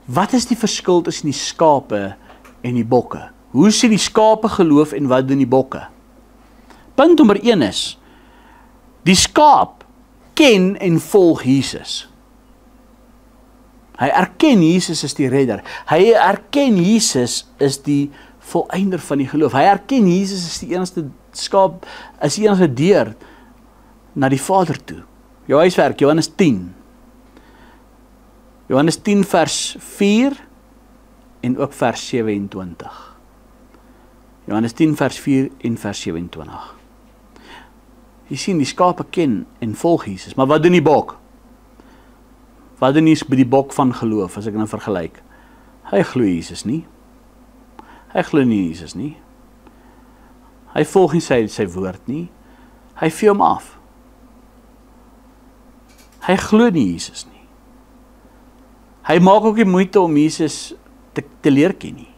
wat is die verskil tussen die skape en die bokke? Hoe sien die skape geloof en wat doen die bokke? Punt nommer 1 is, die skaap ken en volg Jesus. Hy erken Jesus is die redder. Hy erken Jesus is die volëinder van die geloof. Hy erken Jesus is die enigste skaap, is die enigste deur na die Vader toe. Jou huiswerk, Johannes 10. Johannes 10 vers 4 en ook vers 27. Johannes 10 vers 4 en vers 27. Jy sien, die skape ken en volg Jesus, maar wat doen die bok? Wat doen die bok van geloof, as ek nou vergelyk? Hy glo Jesus nie. Hy glo nie Jesus nie. Hy volg nie sy woord nie. Hy vee hom af. Hy glo nie Jesus nie. Hy maak ook nie moeite om Jesus te leer ken nie.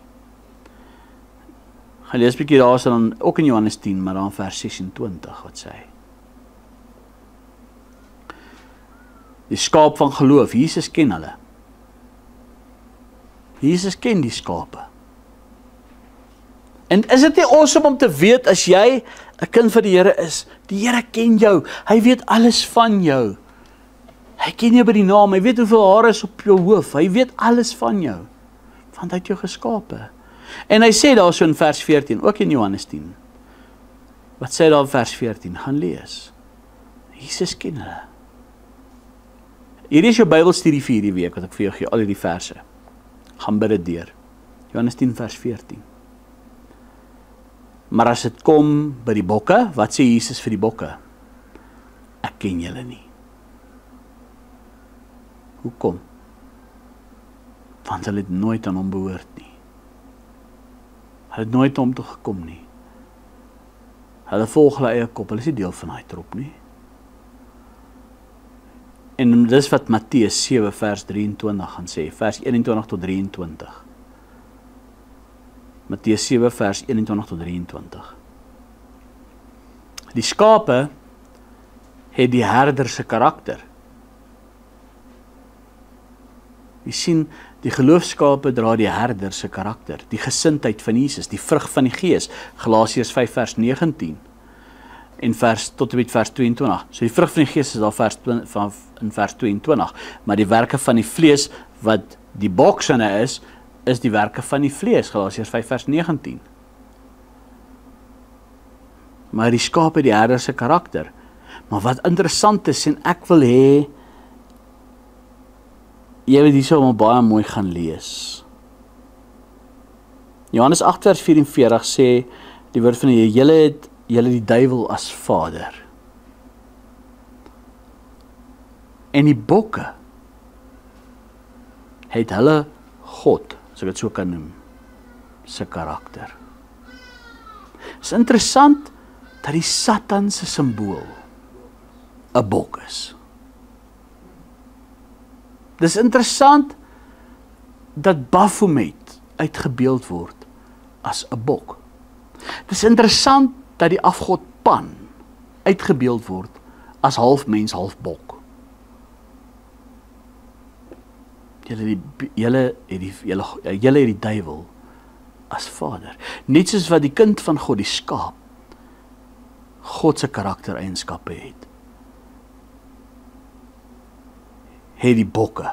Gaan lees 'n bietjie daar is dan ook in Johannes 10, maar dan vers 26 wat sê hy. Die skaap van geloof, Jesus ken hulle. Jesus ken die skape. En is dit nie awesome om te weet, as jy 'n kind van die Here is, die Here ken jou, hy weet alles van jou. Hy ken jou by die naam, hy weet hoeveel hare is op jou hoof, hy weet alles van jou, want hy het jou geskape. En hy sê daar so in vers 14, ook in Johannes 10, wat sê daar in vers 14, gaan lees, Jesus ken hulle. Hierdie is jou Bybelstudie vir hierdie week, wat ek vir jou gee, al hierdie verse. Gaan bid dit deur. Johannes 10 vers 14. Maar as dit kom by die bokke, wat sê Jesus vir die bokke? Ek ken julle nie. Hoekom? Want hulle het nooit aan hom behoort nie. Hulle het nooit om toe gekom nie. Hulle volg hulle eie kop, hulle is nie deel van daai trop nie. En dis wat Matteus 7 vers 23 gaan sê, vers 21 tot 23. Matteus 7 vers 21 tot 23. Die skape het die herder se karakter. Jy sien, die geloofskape dra die herder se karakter, die gesindheid van Jesus, die vrug van die Gees, Galasiërs 5 vers 19 en tot en met vers 22. So die vrug van die Gees is daar in vers 22, maar die werke van die vlees wat die boksinne is die werke van die vlees, Galasiërs 5 vers 19. Maar die skaap het die herder se karakter. Maar wat interessant is, en ek wil hê jy weet hierso maar baie mooi gaan lees. Johannes 8 vers 44 sê die woord van die Here, julle die duiwel as vader. En die bokke het hulle God, as ek dit so kan noem, se karakter. Het is interessant dat die Satan se simbool 'n bok is. Dis interessant dat Baphomet uitgebeeld word as 'n bok. Dis interessant dat die afgod Pan uitgebeeld word as half mens, half bok. Julle het die duiwel as vader. Net soos wat die kind van God, die skaap, God se karaktereienskappe het. Het die bokke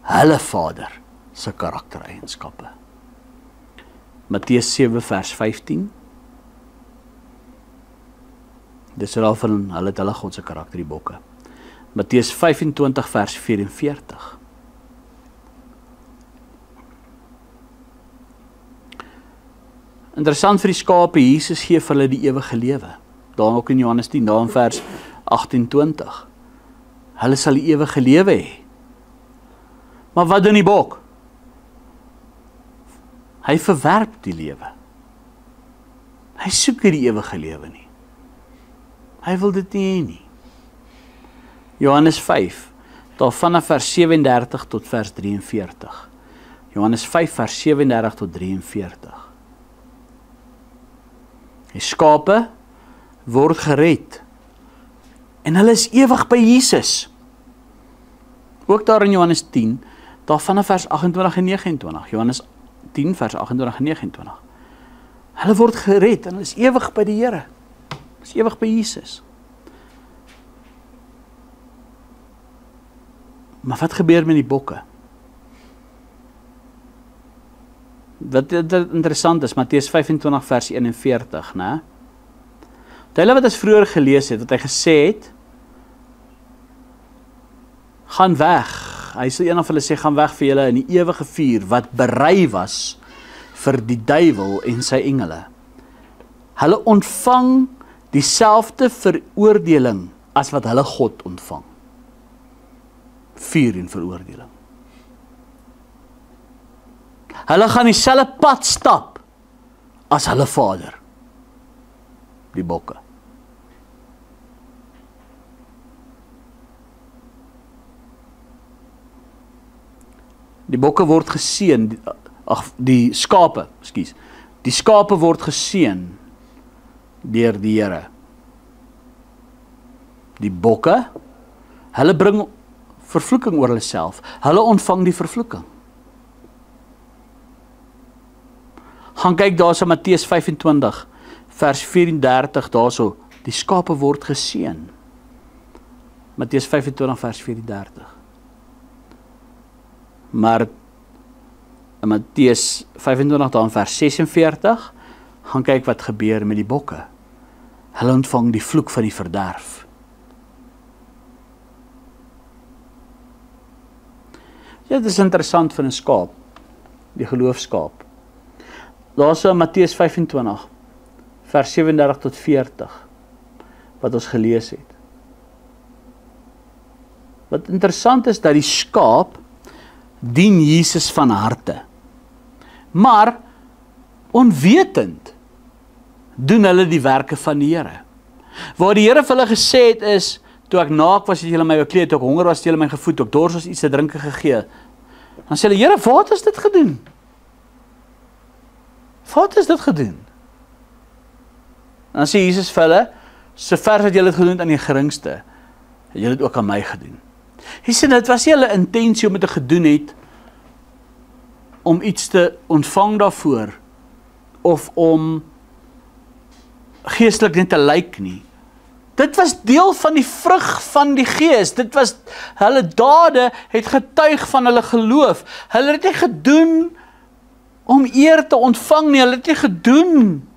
hulle vader se karaktereienskappe. Matteus 7 vers 15. Dis al van hulle het hulle God se karakter, die bokke. Matteus 25 vers 44. Interessant vir die skape, Jesus gee vir hulle die ewige lewe. Daar ook in Johannes 10, daar in vers 28. Hulle sal die ewige lewe hê. Maar wat doen die bok? Hy verwerp die lewe. Hy soek nie die ewige lewe nie. Hy wil dit nie hê nie. Johannes 5, daar vanaf vers 37 tot vers 43. Johannes 5 vers 37 tot 43. Die skape word gered. En hulle is ewig by Jesus. Ook daar in Johannes 10, daar vanaf vers 28 en 29. Johannes 10 vers 28 en 29. Hulle word gered en hulle is ewig by die Here. Is ewig by Jesus. Maar wat gebeur met die bokke? Wat interessant is, Matteus 25 vers 41, né? Hulle wat ons vroeër gelees het, wat hy gesê het, gaan weg. Hy sal een of hulle sê, gaan weg vir julle in die ewige vuur, wat berei was vir die duiwel en sy engele. Hulle ontvang dieselfde veroordeling as wat hulle God ontvang. Vuur en veroordeling. Hulle gaan dieselfde pad stap as hulle vader, die bokke. Die bokke word geseën, die skape, die skape word geseën deur die Here. Die bokke, hulle bring vervloeking oor hulle self, hulle ontvang die vervloeking. Gaan kyk daar so Matteus 25 vers 34 daarso, die skape word geseën. Matteus 25 vers 34. Maar in Matteus 25 dan vers 46, gaan kyk wat gebeur met die bokke. Hulle ontvang die vloek van die verderf. Ja, dit is interessant van 'n skaap, die geloofskaap. Daar is in Matteus 25, vers 37 tot 40, wat ons gelees het. Wat interessant is, dat die skaap dien Jesus van harte. Maar, onwetend, doen hulle die werke van die Here. Waar die Here vir hulle gesê het is, toe ek naak was, het julle my gekleed, toe ek honger was, het julle my gevoed, toe ek dors was, iets te drinke gegee. Dan sê hulle, Here, wat is dit gedoen? Wat is dit gedoen? Dan sê Jesus vir hulle, sover het julle dit gedoen aan die geringste, het julle dit ook aan my gedoen. Hy sê, dit was nie hulle intensie om dit te gedoen het, om iets te ontvang daarvoor, of om geestelik net te lyk nie. Dit was deel van die vrug van die Gees. Dit was, hulle dade het getuig van hulle geloof. Hulle het nie gedoen om eer te ontvang nie. Hulle het nie gedoen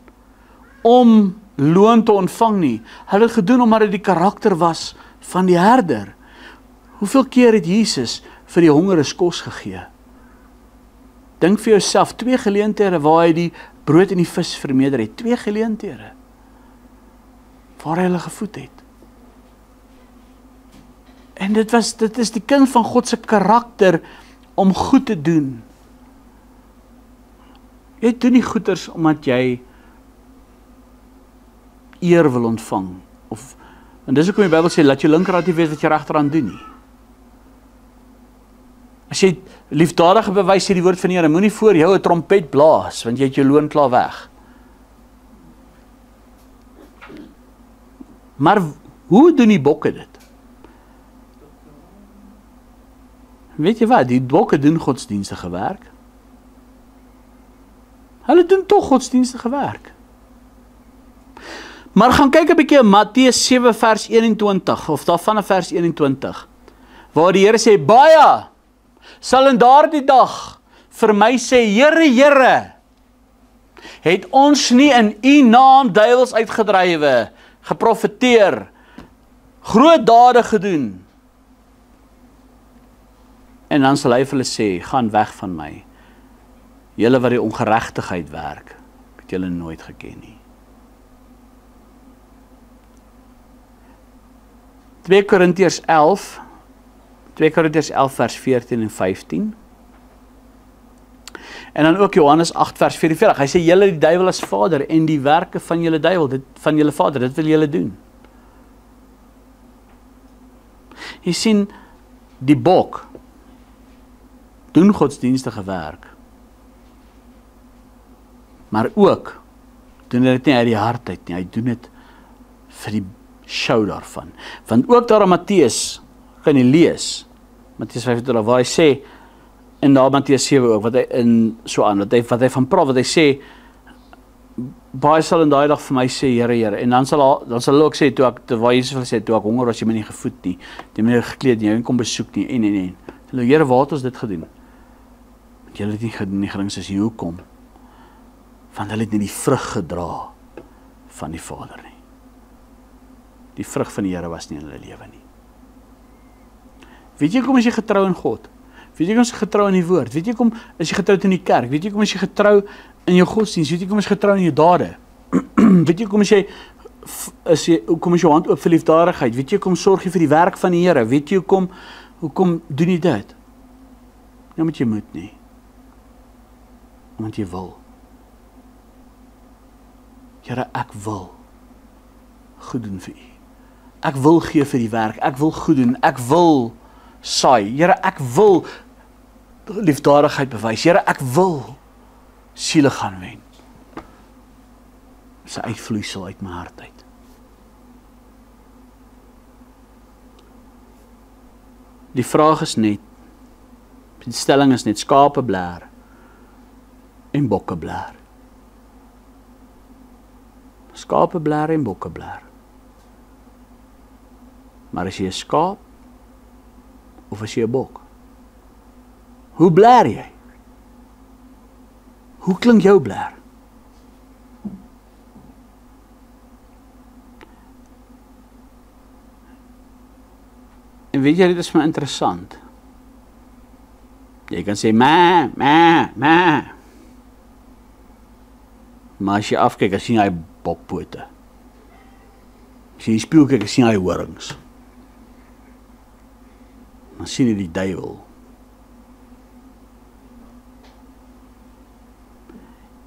om loon te ontvang nie. Hulle het gedoen omdat dit die karakter was van die herder. Hoeveel keer het Jesus vir die hongeres kos gegee? Dink vir jouself, 2 geleenthede waar hy die brood en die vis vermeerder het. 2 geleenthede waar hy hulle gevoed het. En dit is die kind van God se karakter om goed te doen. Jy doen nie goeders omdat jy eer wil ontvang. En dis hoekom die Bybel sê, laat jou linkerhand nie weet wat jy regterhand doen nie. As jy liefdadige bewys sê die woord van die Here, moenie voor jou 'n trompet blaas, want jy het jou loon klaar weg. Maar hoe doen die bokke dit? Weet jy wat, die bokke doen godsdienstige werk. Hulle doen tog godsdienstige werk. Maar gaan kyk 'n bietjie in Matteus 7 vers 21, of daar vanaf vers 21, waar die Here sê, baie sal in daardie dag vir my sê, Here, Here, het ons nie in u naam duiwels uitgedrywe, geprofeteer, groot dade gedoen. En dan sal hy vir hulle sê, gaan weg van my, julle wat die ongeregtigheid werk, het julle nooit geken nie. 2 Korintiërs 2 Korintiërs 11 vers 14 en 15. En dan ook Johannes 8 vers 44. Hy sê, julle die duiwel as vader en die werke van julle duiwel, van julle vader, dit wil julle doen. Jy sien, die bok doen godsdienstige werk. Maar ook doen hy dit nie uit die hart uit nie, hy doen dit vir die show daarvan. Want ook daar in Matteus, kan jy lees, Matteus 25, waar hy sê, en daar Matteus 7 ook, wat hy in so aan, wat hy van praat, wat hy sê, baie sal in daai dag vir my sê, Here, Here, en dan sal hulle ook sê, waar Jesus wil sê, toe ek honger was, jy my nie gevoed nie, jy my nie gekleed nie, jy my nie kom besoek nie, en. Hulle, Here, waar het ons dit gedoen? Want julle het nie gedoen, nie gedink soos jy, hoekom? Want hulle het nie die vrug gedra van die Vader nie. Die vrug van die Here was nie in hulle lewe nie. Weet jy kom as jy getrou in God? Weet jy kom as jy getrou in die woord? Weet jy kom as jy getrou in die kerk? Weet jy kom as jy getrou in jou godsdienst? Weet jy kom as jy getrou in jou dade? Weet jy kom as jy kom as jou hand oop vir liefdadigheid? Weet jy kom sorg jy vir die werk van die Here? Weet jy hoekom doen jy dit? Nie omdat jy moet nie. Omdat jy wil. Here, ek wil goed doen vir u. Ek wil gee vir die werk, ek wil goed doen, ek wil saai. Here, ek wil liefdadigheid bewys. Here, ek wil siele gaan wen. Dis 'n uitvloeisel uit my hart uit. Die vraag is net, die stelling is net, skape blaar en bokke blaar. Skape blaar en bokke blaar. Maar as jy 'n skaap, of as jy 'n bok? Hoe blaar jy? Hoe klink jou blaar? En weet jy, dit is my interessant. Jy kan sê, ma. Maar as jy afkyk, as jy sien hy bokpote. As jy die spieël kyk, as jy sien hy horings. Dan sien jy die duiwel.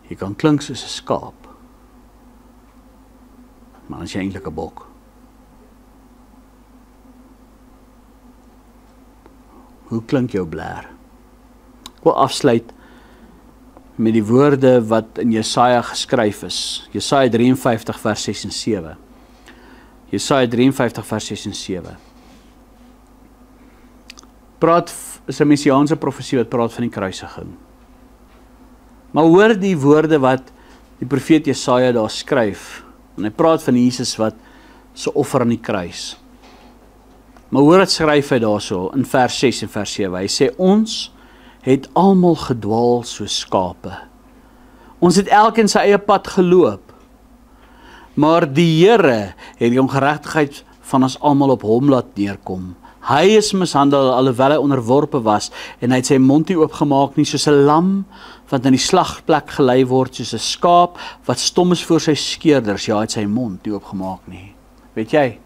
Jy kan klink soos 'n skaap. Maar dan is jy eintlik 'n bok. Hoe klink jou blaar? Ek wil afsluit met die woorde wat in Jesaja geskryf is. Jesaja 53 vers 6 en 7. Jesaja 53 vers 6 en 7. Is 'n messiaanse profesie wat praat van die kruisiging. Maar hoor die woorde wat die profeet Jesaja daar skryf. En hy praat van Jesus wat se offer aan die kruis. Maar hoor wat skryf hy daarso in vers 6 en vers 7. Hy sê, ons het almal gedwaal soos skape. Ons het elkeen sy eie pad geloop. Maar die Here het die ongeregtigheid van ons almal op hom laat neerkom. Hy is mishandel alhoewel hy onderworpe was, en hy het sy mond nie oopgemaak nie, soos 'n lam wat in die slagplek gelei word, soos 'n skaap wat stom is voor sy skeerders. Ja, hy het sy mond nie oopgemaak nie. Weet jy,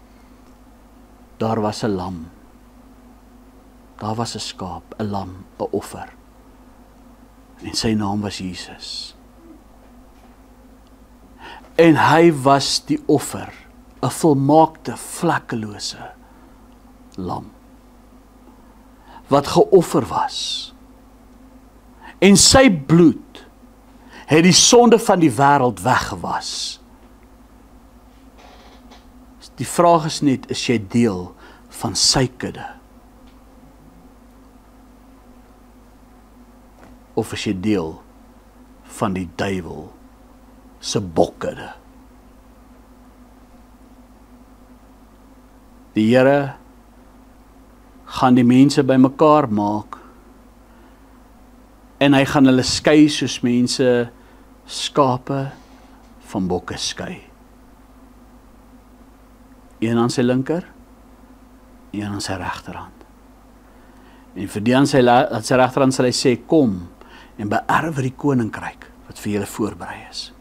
daar was 'n lam. Daar was 'n skaap, 'n lam, 'n offer. En sy naam was Jesus. En hy was die offer, 'n volmaakte, vlekkelose lam, wat geoffer was. En sy bloed het die sonde van die wêreld weggewas. Die vraag is net, is jy deel van sy kudde? Of is jy deel van die duiwel se bokkudde? Die Here gaan die mense bymekaar maak, en hy gaan hulle skei soos mense skape van bokke skei. Een aan sy linker, een aan sy regterhand. En vir die aan sy regterhand sal hy sê, kom en beerwe die koninkryk wat vir julle voorberei is.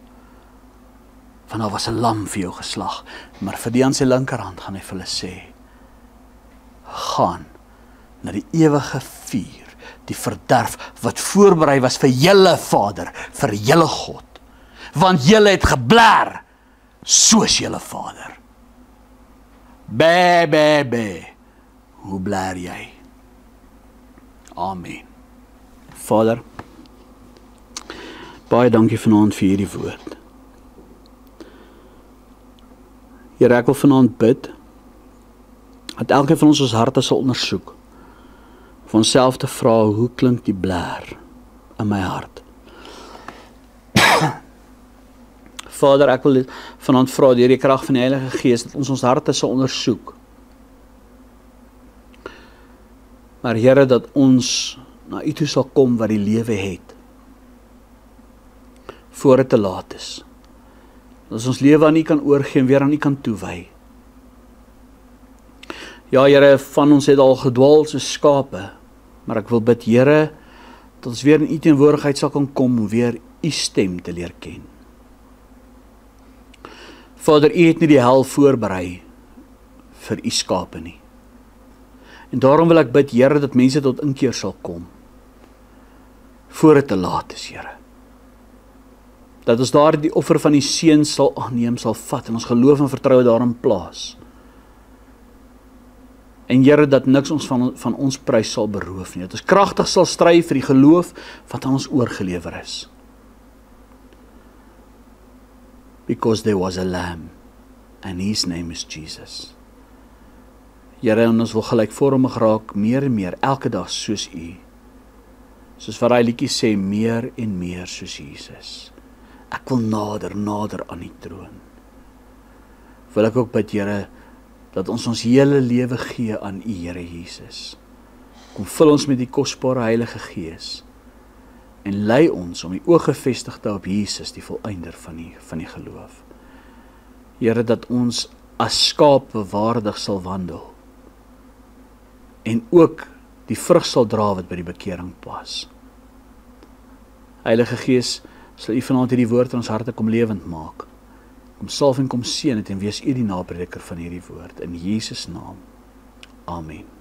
Want daar was 'n lam vir jou geslag, maar vir die aan sy linkerhand gaan hy vir hulle sê, gaan na die ewige vuur, die verderf wat voorberei was vir julle Vader, vir julle God. Want julle het geblaar soos julle Vader. Bê, hoe blaar jy? Amen. Vader, baie dankie vanaand vir hierdie woord. Here, ek wil vanaand bid, dat elkeen van ons harte sal ondersoek, vir onsself te vra, hoe klink die blaar in my hart? Vader, ek wil vanaand vra deur die krag van die Heilige Gees dat ons harte sal ondersoek. Maar Here, dat ons na U toe sal kom wat die lewe het, voor dit te laat is. Dat ons lewe aan U kan oorgee en weer aan U kan toewy. Ja, Here, van ons het al gedwaal soos skape, maar ek wil bid, Here, dat ons weer in U teenwoordigheid sal kan kom om weer U stem te leer ken. Vader, U het nie die hel voorberei vir U skape nie. En daarom wil ek bid, Here, dat mense tot inkeer sal kom, voor dit te laat is, Here. Dat ons daar die offer van die Seun sal aanneem, sal vat, en ons geloof en vertroue daarin plaas. En Here, dat niks ons van ons prys sal beroof nie, dat ons kragtig sal stry vir die geloof wat aan ons oorgelewer is. Because there was a lamb, and his name is Jesus. Here, en ons wil gelykvormig raak, meer en meer, elke dag soos U. Soos wat daai liedjie sê, meer en meer soos Jesus. Ek wil nader aan die troon. Wil ek ook bid, Here, dat ons hele lewe gee aan U, Here Jesus. Kom vul ons met die kosbare Heilige Gees, en lei ons om die oog gefestig te hou op Jesus, die volëinder van die geloof. Here, dat ons as skape waardig sal wandel, en ook die vrug sal dra wat by die bekering pas. Heilige Gees, sal U vanaand hierdie woord in ons harte kom lewend maak. Kom salf en kom seën het en wees U die naprediker van hierdie woord. In Jesus naam. Amen.